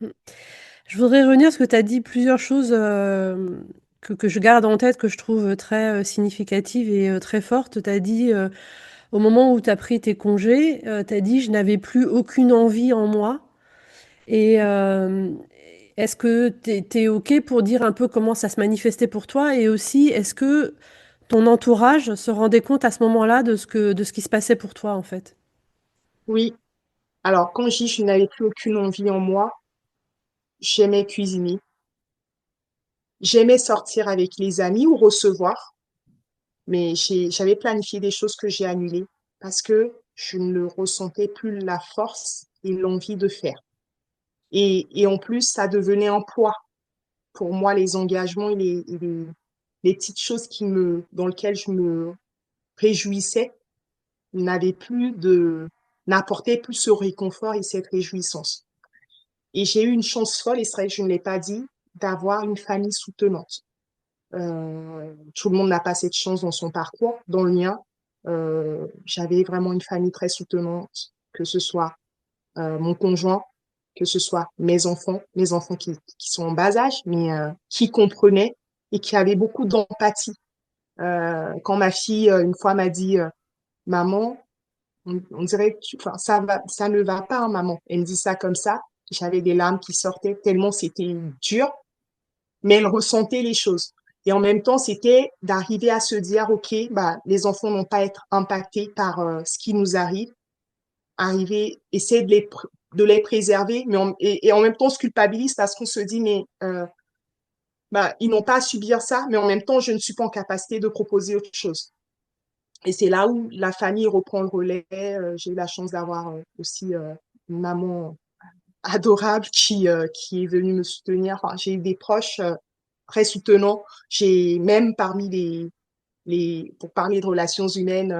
Mmh. Je voudrais revenir parce que tu as dit plusieurs choses, que je garde en tête, que je trouve très, significatives et très fortes. Tu as dit, au moment où tu as pris tes congés, tu as dit: «Je n'avais plus aucune envie en moi». Et est-ce que tu es OK pour dire un peu comment ça se manifestait pour toi? Et aussi, est-ce que ton entourage se rendait compte à ce moment-là de ce qui se passait pour toi, en fait? Oui. Alors, quand je dis je n'avais plus aucune envie en moi, j'aimais cuisiner, j'aimais sortir avec les amis ou recevoir, mais j'avais planifié des choses que j'ai annulées parce que je ne ressentais plus la force et l'envie de faire. Et en plus, ça devenait un poids pour moi, les engagements les petites choses dans lesquelles je me réjouissais n'avaient plus n'apportaient plus ce réconfort et cette réjouissance. Et j'ai eu une chance folle, et c'est vrai que je ne l'ai pas dit, d'avoir une famille soutenante. Tout le monde n'a pas cette chance dans son parcours. Dans le mien, j'avais vraiment une famille très soutenante, que ce soit mon conjoint, que ce soit mes enfants qui sont en bas âge, mais qui comprenaient et qui avaient beaucoup d'empathie. Quand ma fille, une fois, m'a dit, Maman, on dirait que enfin, ça ne va pas, hein, maman. Elle me dit ça comme ça. J'avais des larmes qui sortaient tellement c'était dur, mais elle ressentait les choses. Et en même temps, c'était d'arriver à se dire, OK, bah, les enfants n'ont pas à être impactés par ce qui nous arrive, arriver, essayer de les préserver, et en même temps, on se culpabilise parce qu'on se dit, mais bah, ils n'ont pas à subir ça, mais en même temps, je ne suis pas en capacité de proposer autre chose. Et c'est là où la famille reprend le relais. J'ai eu la chance d'avoir aussi une maman adorable qui est venue me soutenir. Enfin, j'ai eu des proches très soutenants. J'ai même parmi pour parler de relations humaines,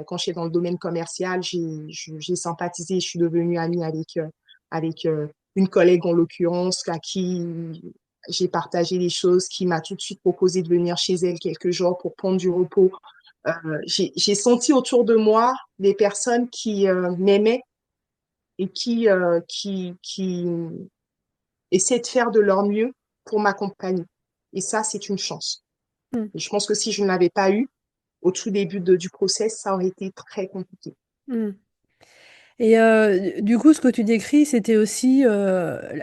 quand j'étais dans le domaine commercial, j'ai sympathisé, je suis devenue amie avec une collègue en l'occurrence, à qui j'ai partagé les choses, qui m'a tout de suite proposé de venir chez elle quelques jours pour prendre du repos. J'ai senti autour de moi des personnes qui m'aimaient et qui essaient de faire de leur mieux pour m'accompagner. Et ça, c'est une chance. Mmh. Et je pense que si je ne l'avais pas eu au tout début du process, ça aurait été très compliqué. Mmh. Et du coup, ce que tu décris, c'était aussi,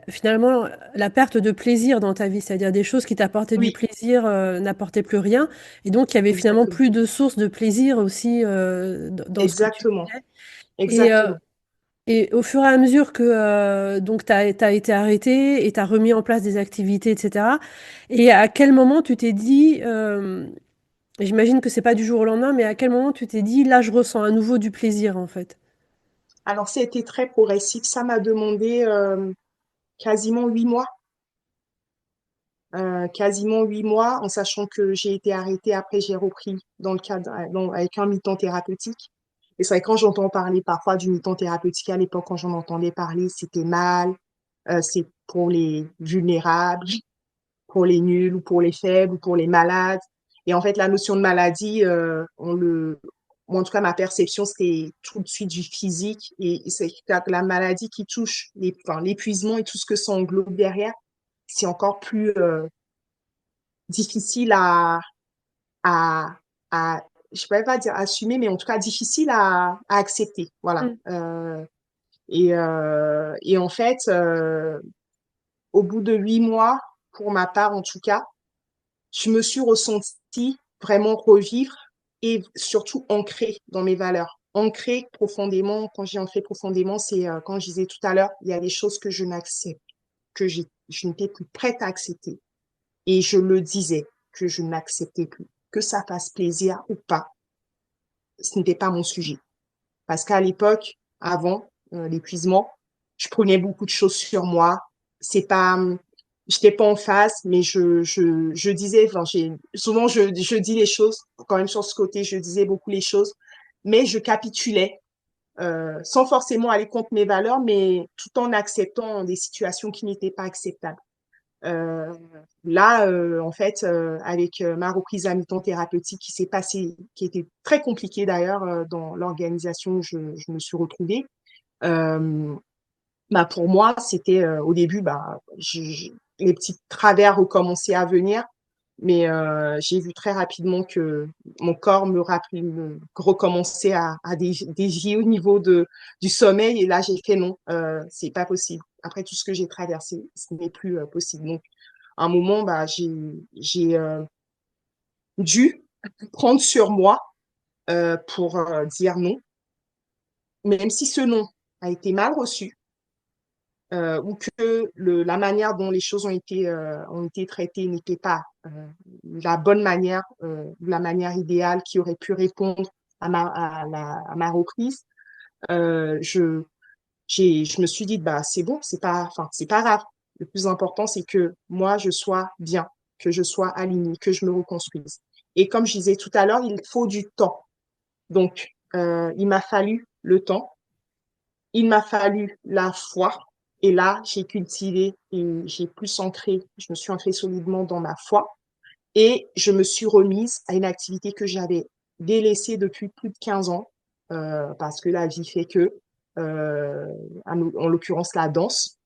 finalement, la perte de plaisir dans ta vie. C'est-à-dire des choses qui t'apportaient du Oui, plaisir, n'apportaient plus rien et donc il y avait finalement exactement. plus de sources de plaisir aussi, dans ce que tu Exactement. vivais et Exactement. et au fur et à mesure que, donc tu as été arrêtée et tu as remis en place des activités et cetera et à quel moment tu t'es dit, j'imagine que c'est pas du jour au lendemain, mais à quel moment tu t'es dit: «Là, je ressens à nouveau du plaisir», en fait? Alors, c'était très progressif. Ça m'a demandé quasiment 8 mois. Quasiment 8 mois, en sachant que j'ai été arrêtée. Après, j'ai repris dans le cadre, avec un mi-temps thérapeutique. Et c'est vrai, quand j'entends parler parfois du mi-temps thérapeutique, à l'époque, quand j'en entendais parler, c'était mal, c'est pour les vulnérables, pour les nuls ou pour les faibles ou pour les malades. Et en fait, la notion de maladie, moi, en tout cas, ma perception, c'était tout de suite du physique. Et c'est que la maladie qui touche enfin, l'épuisement et tout ce que ça englobe derrière, c'est encore plus difficile à, je ne pourrais pas dire assumer, mais en tout cas difficile à accepter. Voilà. Mmh. Et en fait, au bout de 8 mois, pour ma part en tout cas, je me suis ressentie vraiment revivre et surtout ancrée dans mes valeurs. Ancrée profondément, quand j'ai ancré profondément, c'est quand je disais tout à l'heure, il y a des choses que je n'accepte, je n'étais plus prête à accepter. Et je le disais, que je n'acceptais plus. Que ça fasse plaisir ou pas, ce n'était pas mon sujet. Parce qu'à l'époque, avant l'épuisement, je prenais beaucoup de choses sur moi. C'est pas, j'étais pas en face, mais je disais, enfin, souvent je dis les choses, quand même sur ce côté, je disais beaucoup les choses, mais je capitulais, sans forcément aller contre mes valeurs, mais tout en acceptant des situations qui n'étaient pas acceptables. Euh, Là, en fait, avec ma reprise à mi-temps thérapeutique qui s'est passée, qui était très compliquée d'ailleurs dans l'organisation où je me suis retrouvée, euh, bah pour moi, c'était au début, bah, les petits travers recommençaient à venir. Mais j'ai vu très rapidement que mon corps me rappelait, me recommençait à dévier au niveau du sommeil. Et là, j'ai fait non, c'est pas possible. Après tout ce que j'ai traversé, ce n'est plus possible. Donc, à un moment, bah, j'ai dû prendre sur moi pour dire non, même si ce non a été mal reçu, ou que la manière dont les choses ont été traitées n'était pas la bonne manière, la manière idéale qui aurait pu répondre à ma reprise. Je, je me suis dit, bah, c'est bon, c'est pas grave. Le plus important, c'est que moi, je sois bien, que je sois alignée, que je me reconstruise. Et comme je disais tout à l'heure, il faut du temps. Donc, il m'a fallu le temps, il m'a fallu la foi. Et là, j'ai cultivé et j'ai plus ancré, je me suis ancrée solidement dans ma foi. Et je me suis remise à une activité que j'avais délaissée depuis plus de 15 ans, parce que la vie fait que, euh, en l'occurrence la danse.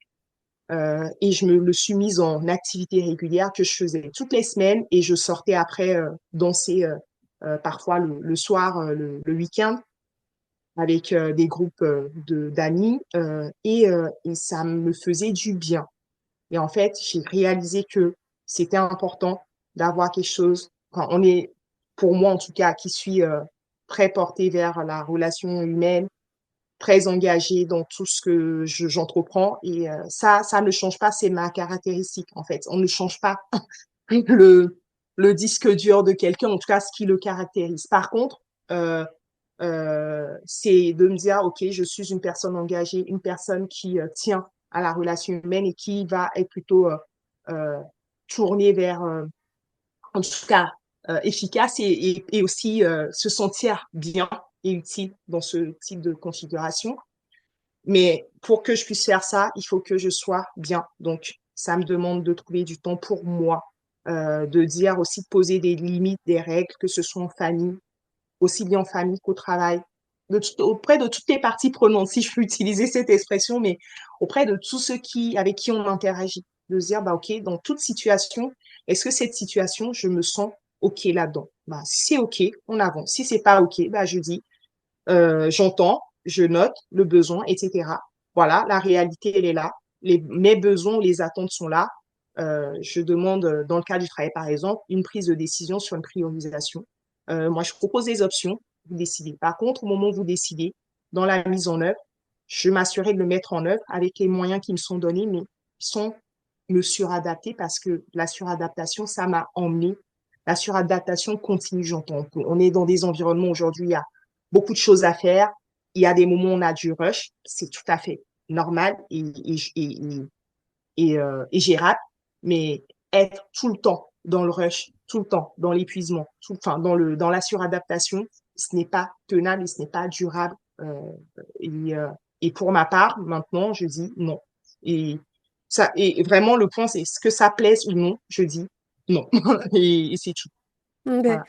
Et je me le suis mise en activité régulière que je faisais toutes les semaines et je sortais après danser parfois le soir, le week-end avec des groupes d'amis et ça me faisait du bien. Et en fait, j'ai réalisé que c'était important d'avoir quelque chose. Enfin, on est, pour moi en tout cas, qui suis très portée vers la relation humaine, très engagée dans tout ce que j'entreprends. Et ça ne change pas, c'est ma caractéristique en fait. On ne change pas le, le disque dur de quelqu'un, en tout cas ce qui le caractérise. Par contre, euh, c'est de me dire, OK, je suis une personne engagée, une personne qui tient à la relation humaine et qui va être plutôt euh, tournée vers, en tout cas, efficace et aussi se sentir bien et utile dans ce type de configuration. Mais pour que je puisse faire ça, il faut que je sois bien. Donc, ça me demande de trouver du temps pour moi, de dire aussi de poser des limites, des règles, que ce soit en famille, aussi bien en famille qu'au travail, auprès de toutes les parties prenantes, si je peux utiliser cette expression, mais auprès de tous ceux avec qui on interagit, de se dire, bah, OK, dans toute situation, est-ce que cette situation, je me sens OK là-dedans? Bah, si c'est OK, on avance. Si c'est pas OK, bah, je dis, j'entends, je note le besoin, etc. Voilà, la réalité, elle est là. Mes besoins, les attentes sont là. Je demande, dans le cas du travail, par exemple, une prise de décision sur une priorisation. Moi, je propose des options, vous décidez. Par contre, au moment où vous décidez, dans la mise en œuvre, je m'assurerai de le mettre en œuvre avec les moyens qui me sont donnés, mais sans me suradapter parce que la suradaptation, ça m'a emmené. La suradaptation continue, j'entends. On est dans des environnements aujourd'hui, il y a beaucoup de choses à faire. Il y a des moments où on a du rush. C'est tout à fait normal et gérable. Mais être tout le temps dans le rush, tout le temps dans l'épuisement, enfin, dans la suradaptation, ce n'est pas tenable et ce n'est pas durable. Et, euh, et pour ma part, maintenant, je dis non. Et et vraiment, le point, c'est ce que ça plaise ou non, je dis non. Et c'est tout. Ok. Voilà.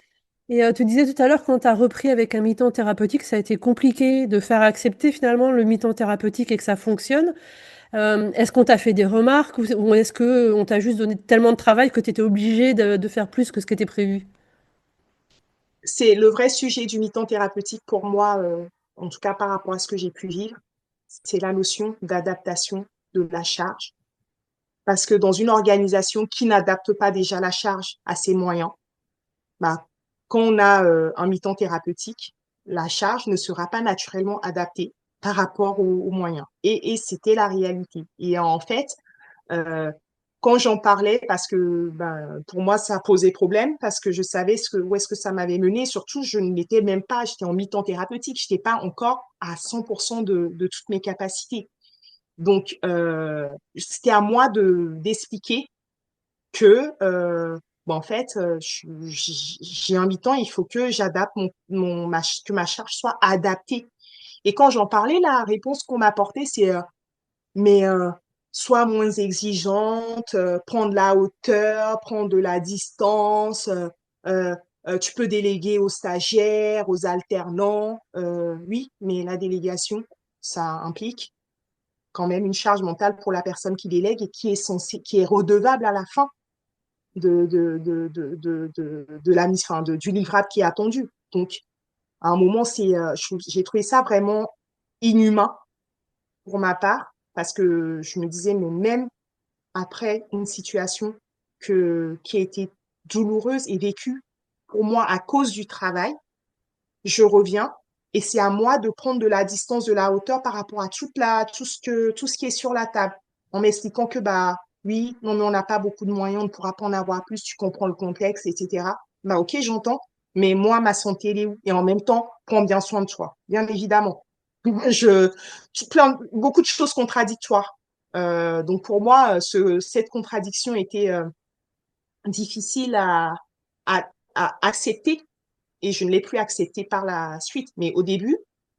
Et tu disais tout à l'heure, quand tu as repris avec un mi-temps thérapeutique, ça a été compliqué de faire accepter finalement le mi-temps thérapeutique et que ça fonctionne. Est-ce qu'on t'a fait des remarques ou est-ce qu'on t'a juste donné tellement de travail que tu étais obligé de faire plus que ce qui était prévu? C'est le vrai sujet du mi-temps thérapeutique pour moi, en tout cas par rapport à ce que j'ai pu vivre, c'est la notion d'adaptation de la charge. Parce que dans une organisation qui n'adapte pas déjà la charge à ses moyens, bah, quand on a un mi-temps thérapeutique, la charge ne sera pas naturellement adaptée par rapport aux moyens. Et c'était la réalité. Et en fait, euh, quand j'en parlais, parce que ben, pour moi, ça posait problème, parce que je savais où est-ce que ça m'avait mené. Surtout, je n'étais même pas, j'étais en mi-temps thérapeutique, je n'étais pas encore à 100% de toutes mes capacités. Donc, c'était à moi d'expliquer que, bon, en fait, j'ai un mi-temps, il faut que j'adapte que ma charge soit adaptée. Et quand j'en parlais, la réponse qu'on m'apportait, c'est mais sois moins exigeante, prends de la hauteur, prends de la distance, euh, tu peux déléguer aux stagiaires, aux alternants. Oui, mais la délégation, ça implique quand même une charge mentale pour la personne qui délègue et qui est censée, qui est redevable à la fin. de la mise, enfin, du livrable qui est attendu. Donc, à un moment, j'ai trouvé ça vraiment inhumain pour ma part, parce que je me disais, mais même après une situation qui a été douloureuse et vécue pour moi à cause du travail, je reviens et c'est à moi de prendre de la distance, de la hauteur par rapport à tout ce qui est sur la table, en m'expliquant que bah oui, non mais on n'a pas beaucoup de moyens, on ne pourra pas en avoir plus, tu comprends le contexte, etc. Bah ok, j'entends, mais moi ma santé elle est où? Et en même temps, prends bien soin de toi, bien évidemment. Je, beaucoup de choses contradictoires. Donc pour moi, cette contradiction était difficile à, à accepter et je ne l'ai plus accepté par la suite. Mais au début,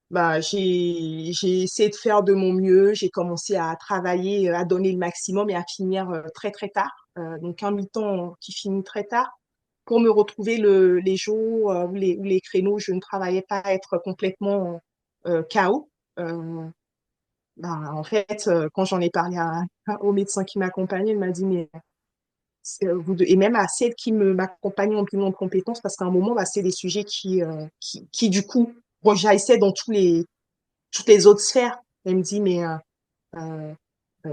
bah, j'ai essayé de faire de mon mieux. J'ai commencé à travailler, à donner le maximum et à finir très, très tard. Donc, un mi-temps qui finit très tard pour me retrouver les jours ou les créneaux où je ne travaillais pas à être complètement KO. Euh, Bah, en fait, quand j'en ai parlé au médecin qui m'accompagnait, il m'a dit, mais et même à celles qui m'accompagnaient en plus de compétences, parce qu'à un moment, bah, c'est des sujets qui du coup, rejaillissaient dans toutes les autres sphères. Elle me dit, mais euh,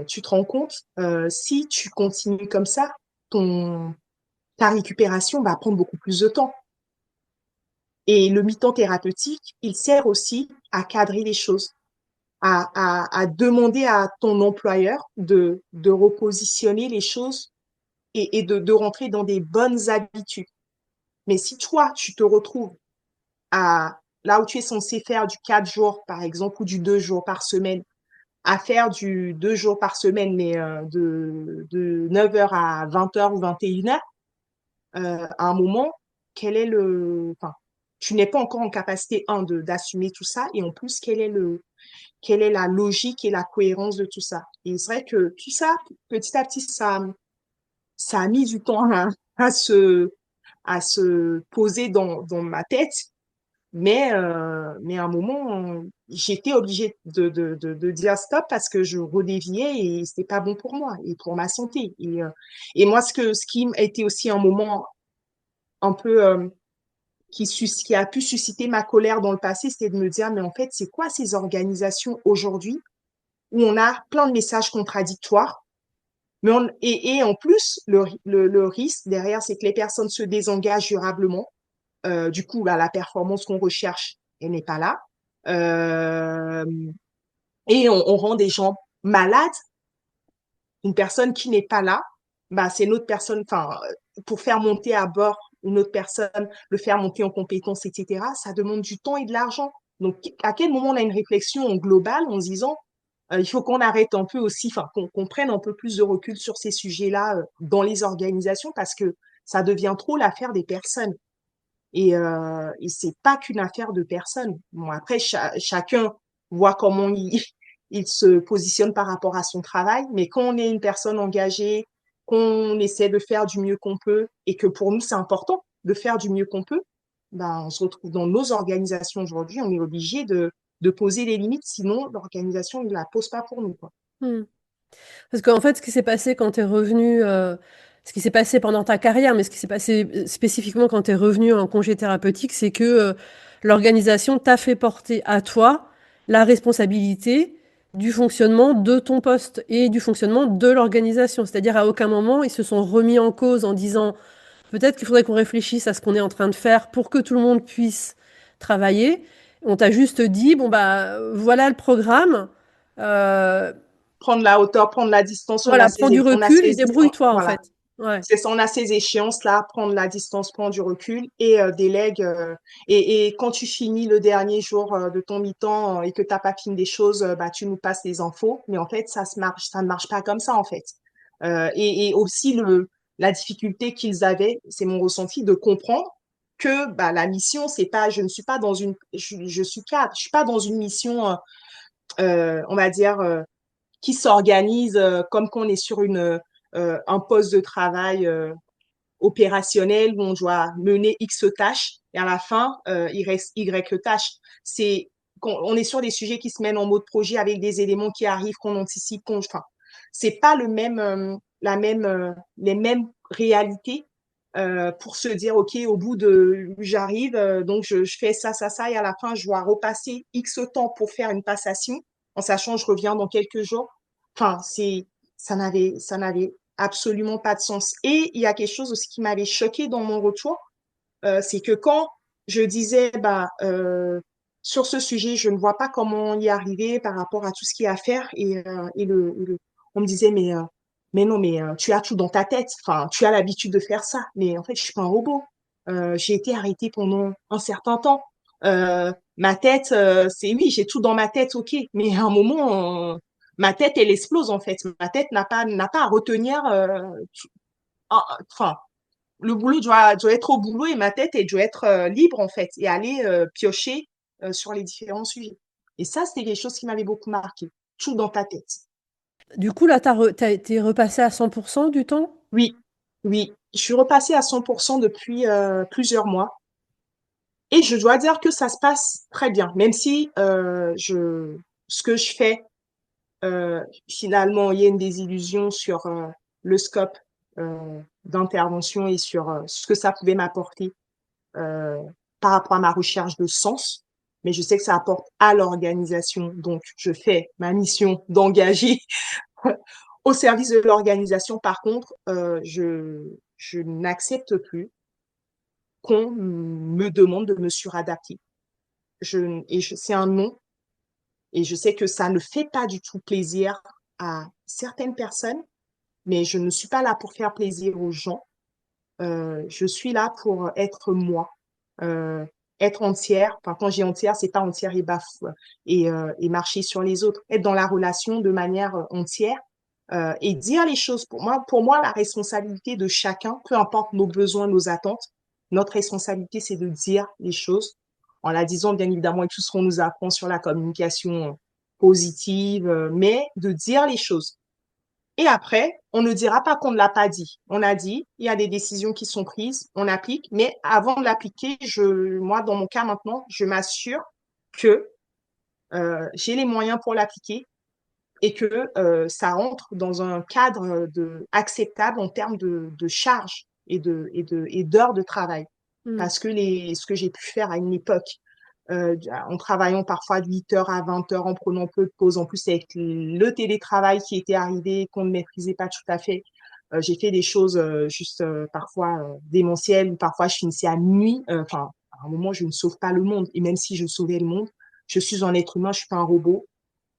tu te rends compte, si tu continues comme ça, ton, ta récupération va prendre beaucoup plus de temps. Et le mi-temps thérapeutique, il sert aussi à cadrer les choses, à demander à ton employeur de repositionner les choses et de rentrer dans des bonnes habitudes. Mais si toi, tu te retrouves à là où tu es censé faire du 4 jours, par exemple, ou du 2 jours par semaine, à faire du 2 jours par semaine, mais de 9 heures à 20 heures ou 21 heures, à un moment, enfin, tu n'es pas encore en capacité, d'assumer tout ça, et en plus, quelle est la logique et la cohérence de tout ça? Et c'est vrai que tout ça, petit à petit, ça a mis du temps à se poser dans ma tête. Mais à un moment, j'étais obligée de dire stop parce que je redéviais et c'était pas bon pour moi et pour ma santé. Et moi, ce qui a été aussi un moment un peu qui a pu susciter ma colère dans le passé, c'était de me dire, mais en fait, c'est quoi ces organisations aujourd'hui où on a plein de messages contradictoires, et en plus, le risque derrière, c'est que les personnes se désengagent durablement. Du coup, bah, la performance qu'on recherche, elle n'est pas là. Euh, et on rend des gens malades. Une personne qui n'est pas là, bah, c'est une autre personne, enfin, pour faire monter à bord une autre personne, le faire monter en compétences, etc., ça demande du temps et de l'argent. Donc, à quel moment on a une réflexion globale en se disant, il faut qu'on arrête un peu aussi, enfin, qu'on prenne un peu plus de recul sur ces sujets-là dans les organisations parce que ça devient trop l'affaire des personnes. Et c'est pas qu'une affaire de personnes. Bon, après, chacun voit comment il se positionne par rapport à son travail, mais quand on est une personne engagée, qu'on essaie de faire du mieux qu'on peut, et que pour nous, c'est important de faire du mieux qu'on peut, ben, on se retrouve dans nos organisations aujourd'hui, on est obligé de poser les limites, sinon l'organisation ne la pose pas pour nous, quoi. Hmm. Parce qu'en fait, ce qui s'est passé quand tu es revenu, ce qui s'est passé pendant ta carrière, mais ce qui s'est passé spécifiquement quand tu es revenu en congé thérapeutique, c'est que l'organisation t'a fait porter à toi la responsabilité du fonctionnement de ton poste et du fonctionnement de l'organisation. C'est-à-dire à aucun moment ils se sont remis en cause en disant peut-être qu'il faudrait qu'on réfléchisse à ce qu'on est en train de faire pour que tout le monde puisse travailler. On t'a juste dit, bon, bah, voilà le programme. Euh, Prendre la hauteur, prendre la distance, voilà, prends du on a recul et ces, débrouille-toi, en voilà. fait. Ouais. C'est ça, on a ces échéances-là, prendre la distance, prendre du recul et délègue. Et quand tu finis le dernier jour de ton mi-temps et que tu n'as pas fini des choses, bah, tu nous passes les infos. Mais en fait, ça ne marche pas comme ça, en fait. Et aussi, la difficulté qu'ils avaient, c'est mon ressenti, de comprendre que bah, la mission, c'est pas, je ne suis pas dans une, je suis cadre, je suis pas dans une mission, on va dire, qui s'organise comme qu'on est sur un poste de travail opérationnel où on doit mener X tâches et à la fin, il reste Y tâches. On est sur des sujets qui se mènent en mode projet avec des éléments qui arrivent, qu'on anticipe, enfin, c'est pas les mêmes réalité pour se dire, OK, au bout de, j'arrive, donc je fais ça, et à la fin, je dois repasser X temps pour faire une passation, en sachant que je reviens dans quelques jours. Enfin, ça n'avait absolument pas de sens. Et il y a quelque chose aussi qui m'avait choqué dans mon retour, c'est que quand je disais, bah, sur ce sujet, je ne vois pas comment y arriver par rapport à tout ce qu'il y a à faire, on me disait, mais non, mais tu as tout dans ta tête. Enfin, tu as l'habitude de faire ça. Mais en fait, je suis pas un robot. J'ai été arrêtée pendant un certain temps. Ma tête, c'est oui, j'ai tout dans ma tête, ok. Mais à un moment, ma tête, elle explose en fait. Ma tête n'a pas à retenir. Enfin, le boulot doit être au boulot et ma tête, elle doit être libre en fait et aller piocher sur les différents sujets. Et ça, c'était quelque chose qui m'avait beaucoup marqué. Tout dans ta tête. Du coup, là, tu été repassé à 100% du temps? Oui, oui. Je suis repassée à 100% depuis plusieurs mois. Et je dois dire que ça se passe très bien, même si ce que je fais, finalement, il y a une désillusion sur le scope d'intervention et sur ce que ça pouvait m'apporter euh, par rapport à ma recherche de sens. Mais je sais que ça apporte à l'organisation. Donc, je fais ma mission d'engager au service de l'organisation. Par contre, je n'accepte plus qu'on me demande de me suradapter. C'est un non. Et je sais que ça ne fait pas du tout plaisir à certaines personnes, mais je ne suis pas là pour faire plaisir aux gens. Je suis là pour être moi, euh, être entière. Enfin, quand j'ai entière, c'est pas entière et bafou et marcher sur les autres. Être dans la relation de manière entière et dire les choses. Pour moi, la responsabilité de chacun, peu importe nos besoins, nos attentes, notre responsabilité, c'est de dire les choses en la disant, bien évidemment, et tout ce qu'on nous apprend sur la communication positive, mais de dire les choses. Et après, on ne dira pas qu'on ne l'a pas dit. On a dit, il y a des décisions qui sont prises, on applique, mais avant de l'appliquer, moi, dans mon cas maintenant, je m'assure que j'ai les moyens pour l'appliquer et que ça rentre dans un cadre acceptable en termes de charge et d'heures de travail. Mmh. Parce que ce que j'ai pu faire à une époque, en travaillant parfois de 8 heures à 20 heures, en prenant peu de pauses, en plus avec le télétravail qui était arrivé, qu'on ne maîtrisait pas tout à fait. J'ai fait des choses juste parfois démentielles, ou parfois je finissais à nuit. Enfin, à un moment, je ne sauve pas le monde. Et même si je sauvais le monde, je suis un être humain, je suis pas un robot.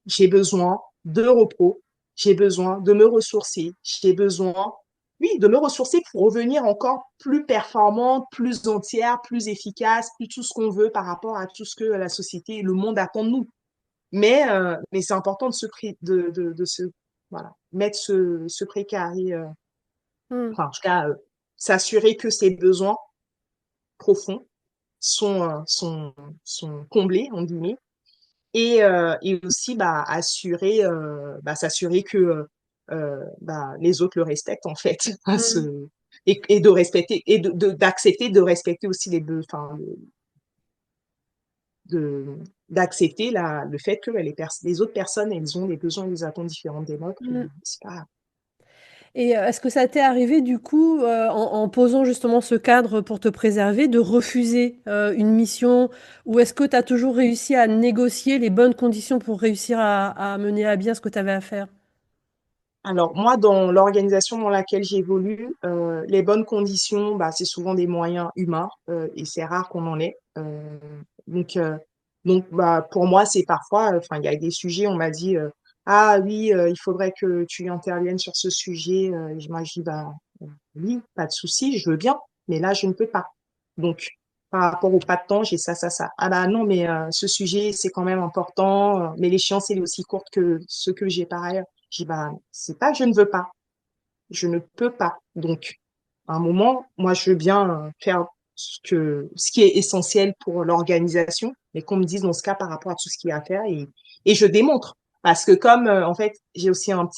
J'ai besoin de repos, j'ai besoin de me ressourcer, j'ai besoin, oui, de me ressourcer pour revenir encore plus performante, plus entière, plus efficace, plus tout ce qu'on veut par rapport à tout ce que la société et le monde attend de nous. Mais c'est important de se, voilà, mettre ce précaré, Mmh. enfin, en tout cas, s'assurer que ses besoins profonds sont, sont comblés, en guillemets, et aussi bah, s'assurer que bah, les autres le respectent en fait Mmh. et de respecter et d'accepter de respecter aussi enfin de d'accepter le fait que les autres personnes elles ont des besoins et des attentes différentes des nôtres et Mmh. c'est pas grave. Et est-ce que ça t'est arrivé du coup, en posant justement ce cadre pour te préserver, de refuser, une mission? Ou est-ce que tu as toujours réussi à négocier les bonnes conditions pour réussir à mener à bien ce que tu avais à faire? Alors moi, dans l'organisation dans laquelle j'évolue, les bonnes conditions, bah, c'est souvent des moyens humains et c'est rare qu'on en ait. Donc, euh, donc bah, pour moi, c'est parfois, enfin, il y a des sujets, on m'a dit, ah oui, il faudrait que tu interviennes sur ce sujet. Et moi, je dis, bah oui, pas de souci, je veux bien, mais là, je ne peux pas. Donc, par rapport au pas de temps, j'ai ça. Ah bah non, mais ce sujet, c'est quand même important, mais l'échéance, elle est aussi courte que ce que j'ai par ailleurs. Je dis, bah, c'est pas que je ne veux pas, je ne peux pas. Donc, à un moment, moi, je veux bien faire ce qui est essentiel pour l'organisation, mais qu'on me dise dans ce cas par rapport à tout ce qu'il y a à faire et je démontre. Parce que comme, en fait, j'ai aussi une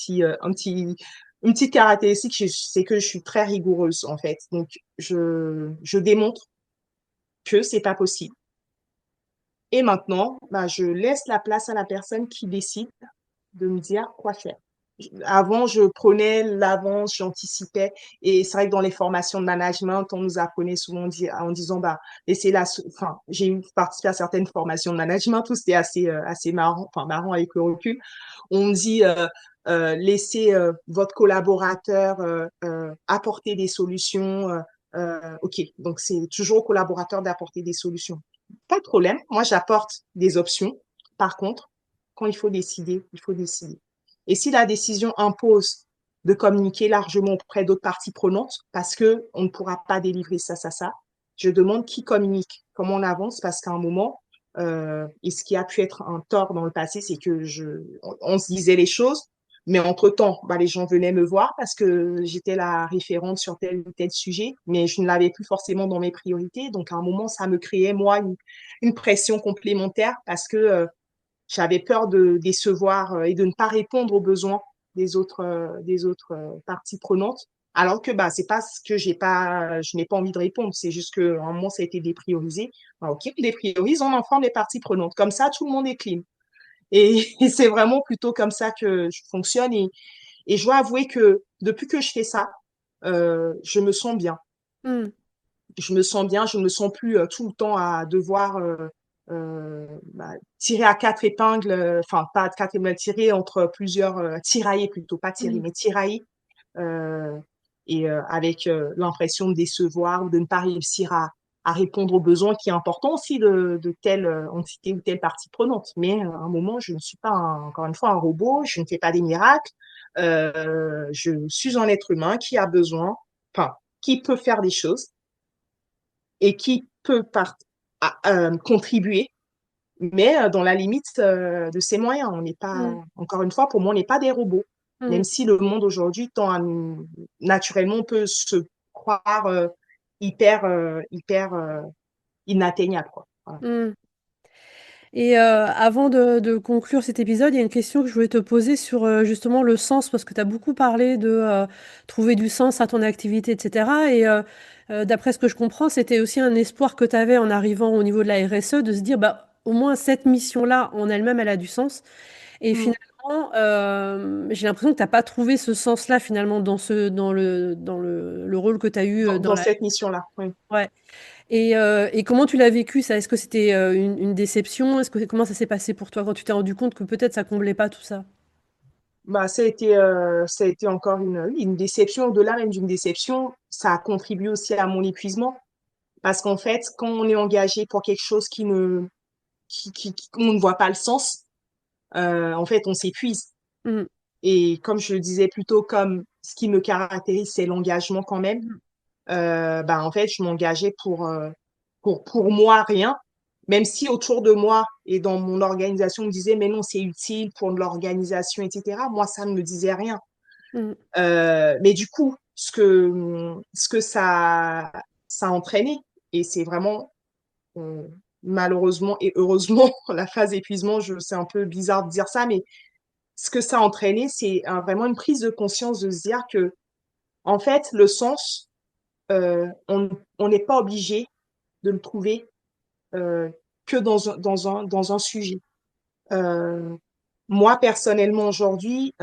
petite caractéristique, c'est que je suis très rigoureuse, en fait. Donc, je démontre que c'est pas possible. Et maintenant, bah, je laisse la place à la personne qui décide de me dire quoi faire. Avant, je prenais l'avance, j'anticipais. Et c'est vrai que dans les formations de management, on nous apprenait souvent en disant, bah, enfin, j'ai eu participé à certaines formations de management, tout c'était assez marrant, enfin, marrant avec le recul. On dit, laissez votre collaborateur apporter des solutions. OK, donc c'est toujours au collaborateur d'apporter des solutions. Pas de problème. Moi, j'apporte des options. Par contre, quand il faut décider, il faut décider. Et si la décision impose de communiquer largement auprès d'autres parties prenantes, parce que on ne pourra pas délivrer ça, je demande qui communique, comment on avance, parce qu'à un moment, et ce qui a pu être un tort dans le passé, c'est que on se disait les choses, mais entre-temps, bah, les gens venaient me voir parce que j'étais la référente sur tel ou tel sujet, mais je ne l'avais plus forcément dans mes priorités. Donc, à un moment, ça me créait, moi, une pression complémentaire parce que j'avais peur de décevoir et de ne pas répondre aux besoins des autres parties prenantes. Alors que bah c'est pas ce que je n'ai pas envie de répondre. C'est juste que à un moment ça a été dépriorisé. Bah, ok, on dépriorise, on informe les parties prenantes. Comme ça, tout le monde est clean. Et c'est vraiment plutôt comme ça que je fonctionne. Et je dois avouer que depuis que je fais ça, je me sens bien. Hmm. Je me sens bien, je ne me sens plus tout le temps à devoir bah, tirer à quatre épingles, enfin pas à quatre épingles, tirer entre plusieurs, tirailler plutôt, pas tirer, Hmm. mais tirailler, euh, et avec l'impression de décevoir ou de ne pas réussir à répondre aux besoins qui est important aussi de telle entité ou telle partie prenante. Mais à un moment, je ne suis pas, encore une fois, un robot, je ne fais pas des miracles, je suis un être humain qui a besoin, enfin, qui peut faire des choses et qui peut contribuer, mais dans la limite de ses moyens. On n'est pas, Hmm. encore une fois, pour moi, on n'est pas des robots. Hmm. Même si le monde aujourd'hui tend à naturellement, on peut se croire hyper inatteignable, quoi. Voilà. Hmm. Et avant de conclure cet épisode, il y a une question que je voulais te poser sur justement le sens, parce que tu as beaucoup parlé de trouver du sens à ton activité, etc. Et d'après ce que je comprends, c'était aussi un espoir que tu avais en arrivant au niveau de la RSE, de se dire, bah, au moins cette mission-là, en elle-même, elle a du sens. Et Mm. finalement, j'ai l'impression que tu n'as pas trouvé ce sens-là, finalement, le rôle que tu as eu dans Dans la... cette mission-là, oui. Ouais. Et comment tu l'as vécu ça? Est-ce que c'était une déception? Comment ça s'est passé pour toi quand tu t'es rendu compte que peut-être ça comblait pas tout ça? Bah, ça a été encore une déception. Au-delà même d'une déception, ça a contribué aussi à mon épuisement. Parce qu'en fait, quand on est engagé pour quelque chose on ne voit pas le sens, en fait, on s'épuise. Mm, Et comme je le disais plus tôt, comme ce qui me caractérise, c'est l'engagement quand même. mm, Ben, en fait, je m'engageais pour moi rien, même si autour de moi et dans mon organisation, on me disait, mais non, c'est utile pour l'organisation, etc. Moi, ça ne me disait rien. mm, Mais du coup, ce que ça a entraîné, et c'est vraiment euh, malheureusement et heureusement la phase épuisement, c'est un peu bizarre de dire ça, mais ce que ça a entraîné, c'est vraiment une prise de conscience de se dire que, en fait, le sens, on n'est pas obligé de le trouver euh, que dans un sujet. Euh, Moi, personnellement, aujourd'hui,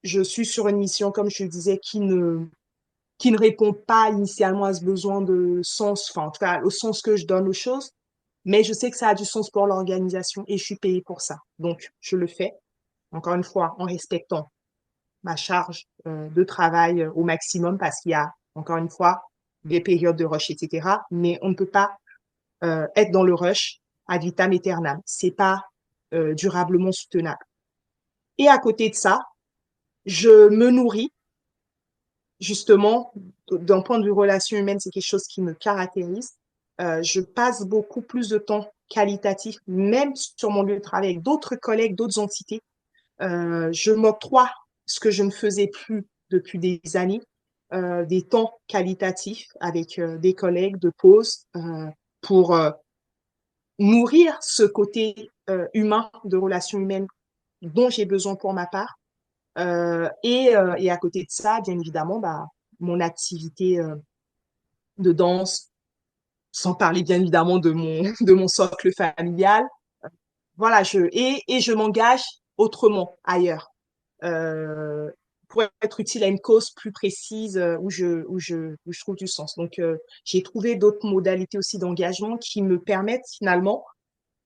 je suis sur une mission, comme je le disais, qui ne répond pas initialement à ce besoin de sens, enfin, en tout cas, au sens que je donne aux choses, mais je sais que ça a du sens pour l'organisation et je suis payée pour ça. Donc, je le fais, encore une fois, en respectant ma charge de travail au maximum parce qu'il y a, encore une fois, des périodes de rush, etc. Mais on ne peut pas être dans le rush ad vitam aeternam. C'est pas durablement soutenable. Et à côté de ça, je me nourris justement d'un point de vue relation humaine, c'est quelque chose qui me caractérise. Je passe beaucoup plus de temps qualitatif, même sur mon lieu de travail avec d'autres collègues, d'autres entités. Je m'octroie ce que je ne faisais plus depuis des années, des temps qualitatifs avec des collègues de pause pour nourrir ce côté humain de relations humaines dont j'ai besoin pour ma part. Et à côté de ça, bien évidemment, bah, mon activité de danse, sans parler bien évidemment de mon socle familial. Voilà, et je m'engage autrement ailleurs. euh, pour être utile à une cause plus précise où je trouve du sens. Donc, j'ai trouvé d'autres modalités aussi d'engagement qui me permettent finalement,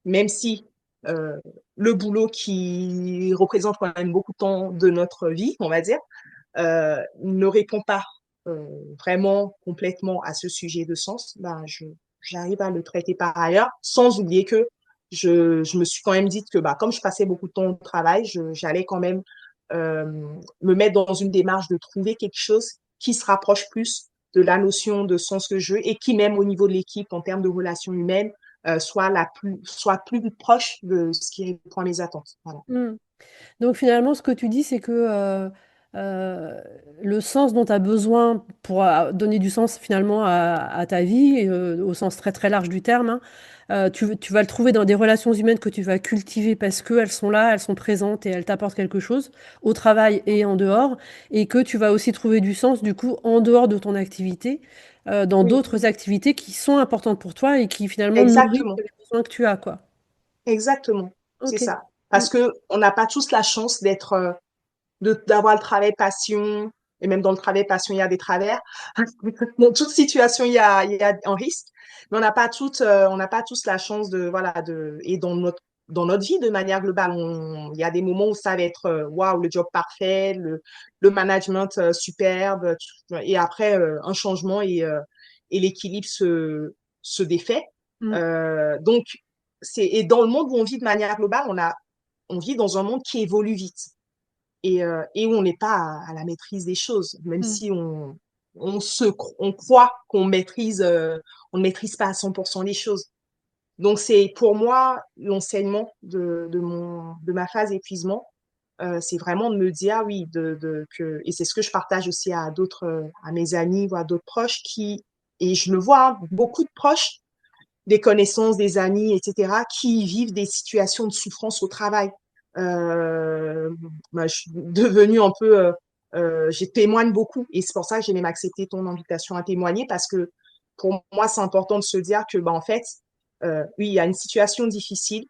même si euh, le boulot qui représente quand même beaucoup de temps de notre vie, on va dire, ne répond pas euh, vraiment complètement à ce sujet de sens, ben j'arrive à le traiter par ailleurs, sans oublier que je me suis quand même dit que bah, comme je passais beaucoup de temps au travail, j'allais quand même euh, me mettre dans une démarche de trouver quelque chose qui se rapproche plus de la notion de sens que je veux et qui, même au niveau de l'équipe, en termes de relations humaines, soit plus proche de ce qui répond à mes attentes. Voilà. Mm. Donc finalement, ce que tu dis, c'est que euh, le sens dont tu as besoin pour donner du sens finalement à ta vie, et, au sens très très large du terme, hein, tu vas le trouver dans des relations humaines que tu vas cultiver parce qu'elles sont là, elles sont présentes et elles t'apportent quelque chose au travail et en dehors, et que tu vas aussi trouver du sens du coup en dehors de ton activité, dans Oui, d'autres activités qui sont importantes pour toi et qui finalement nourrissent exactement. les besoins que tu as, quoi. Exactement, c'est Ok. ça. Mm. Parce que on n'a pas tous la chance d'avoir le travail passion, et même dans le travail passion, il y a des travers. Dans toute situation, il y a un risque, mais on n'a pas tous la chance et dans notre vie de manière globale, il y a des moments où ça va être, waouh, le job parfait, le management superbe, et après, un changement et l'équilibre se défait. Mm. Donc, et dans le monde où on vit de manière globale, on vit dans un monde qui évolue vite et où on n'est pas à la maîtrise des choses, même Mm. si on croit on ne maîtrise pas à 100% les choses. Donc, c'est pour moi l'enseignement de ma phase épuisement, c'est vraiment de me dire, ah oui, et c'est ce que je partage aussi à à mes amis ou à d'autres proches et je le vois, hein, beaucoup de proches, des connaissances, des amis, etc., qui vivent des situations de souffrance au travail. Euh, je suis devenue un peu, je témoigne beaucoup et c'est pour ça que j'ai même accepté ton invitation à témoigner parce que pour moi, c'est important de se dire que, bah, en fait, oui, il y a une situation difficile,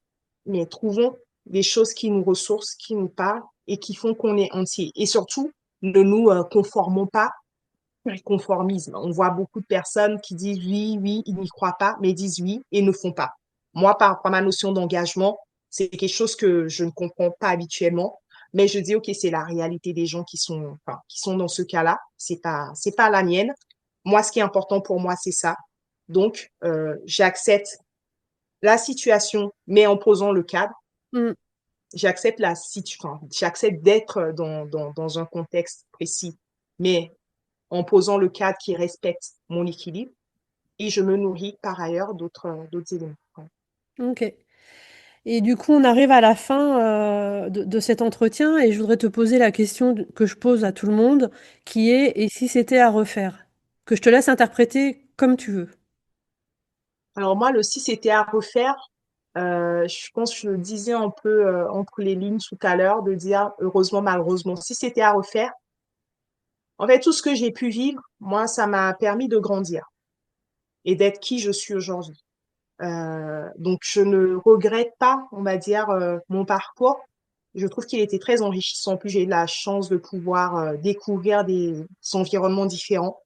mais trouvons des choses qui nous ressourcent, qui nous parlent et qui font qu'on est entier. Et surtout, ne nous conformons pas le conformisme. On voit beaucoup de personnes qui disent oui, oui, ils n'y croient pas, mais disent oui et ne font pas. Moi, par ma notion d'engagement, c'est quelque chose que je ne comprends pas habituellement, mais je dis, OK, c'est la réalité des gens qui sont dans ce cas-là. C'est pas la mienne. Moi, ce qui est important pour moi, c'est ça. Donc, j'accepte la situation, mais en posant le cadre. Mm. J'accepte d'être dans un contexte précis, mais en posant le cadre qui respecte mon équilibre et je me nourris par ailleurs d'autres éléments. Ouais. Ok. Et du coup, on arrive à la fin de cet entretien et je voudrais te poser la question que je pose à tout le monde, qui est, et si c'était à refaire? Que je te laisse interpréter comme tu veux. Alors moi, le si c'était à refaire, je pense que je le disais un peu entre les lignes tout à l'heure, de dire heureusement, malheureusement. Si c'était à refaire, en fait, tout ce que j'ai pu vivre, moi, ça m'a permis de grandir et d'être qui je suis aujourd'hui. Donc, je ne regrette pas, on va dire, mon parcours. Je trouve qu'il était très enrichissant. En plus, j'ai eu la chance de pouvoir découvrir des environnements différents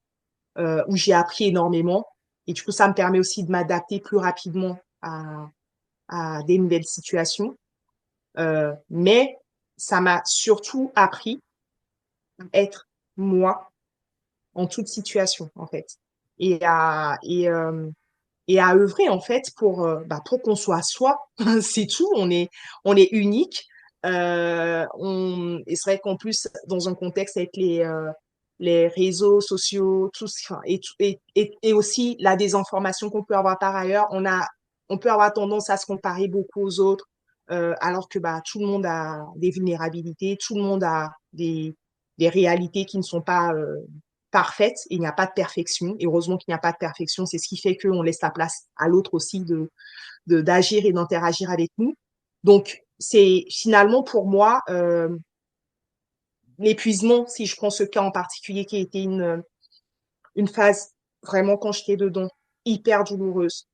où j'ai appris énormément. Et du coup, ça me permet aussi de m'adapter plus rapidement à des nouvelles situations. Mais ça m'a surtout appris à être moi en toute situation, en fait. Et à, et, euh, et à œuvrer en fait pour qu'on soit soi. C'est tout, on est unique. Et c'est vrai qu'en plus, dans un contexte avec les réseaux sociaux, tout, enfin, et aussi la désinformation qu'on peut avoir par ailleurs, on peut avoir tendance à se comparer beaucoup aux autres, alors que bah, tout le monde a des vulnérabilités, tout le monde a des réalités qui ne sont pas parfaite, il n'y a pas de perfection. Et heureusement qu'il n'y a pas de perfection, c'est ce qui fait qu'on laisse la place à l'autre aussi d'agir et d'interagir avec nous. Donc, c'est finalement pour moi l'épuisement, si je prends ce cas en particulier, qui a été une phase vraiment quand j'étais dedans, hyper douloureuse,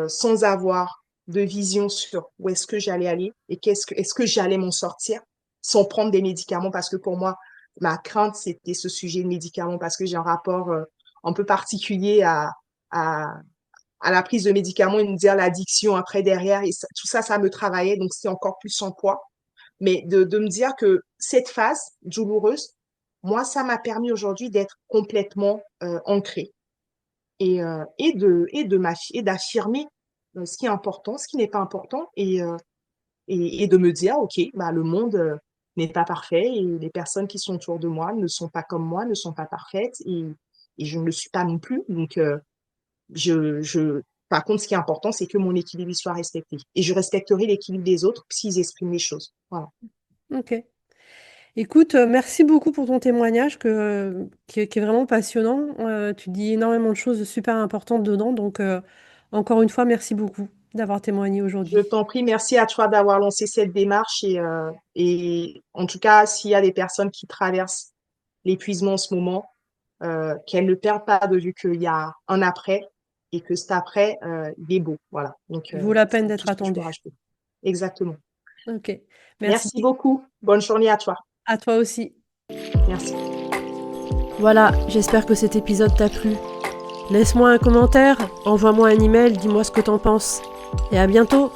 sans avoir de vision sur où est-ce que j'allais aller et est-ce que j'allais m'en sortir. sans prendre des médicaments parce que pour moi, ma crainte, c'était ce sujet de médicaments parce que j'ai un rapport un peu particulier à, à la prise de médicaments et me dire l'addiction après derrière et tout ça, ça me travaillait, donc c'est encore plus sans poids. Mais de me dire que cette phase douloureuse, moi, ça m'a permis aujourd'hui d'être complètement ancrée et d'affirmer ce qui est important, ce qui n'est pas important et de me dire, OK, bah, le monde n'est pas parfait et les personnes qui sont autour de moi ne sont pas comme moi, ne sont pas parfaites et je ne le suis pas non plus. Donc, par contre, ce qui est important, c'est que mon équilibre soit respecté. Et je respecterai l'équilibre des autres s'ils expriment les choses. Voilà. Ok. Écoute, merci beaucoup pour ton témoignage qui est vraiment passionnant. Tu dis énormément de choses super importantes dedans. Donc, encore une fois, merci beaucoup d'avoir témoigné Je aujourd'hui. t'en prie, merci à toi d'avoir lancé cette démarche et en tout cas, s'il y a des personnes qui traversent l'épuisement en ce moment, qu'elles ne perdent pas de vue qu'il y a un après et que cet après, il est beau. Voilà. Donc, Il vaut la peine c'est tout d'être ce que je peux attendu. rajouter. Exactement. Ok. Merci. Merci beaucoup. Bonne journée à toi. À toi aussi. Merci. Voilà, j'espère que cet épisode t'a plu. Laisse-moi un commentaire, envoie-moi un email, dis-moi ce que t'en penses. Et à bientôt!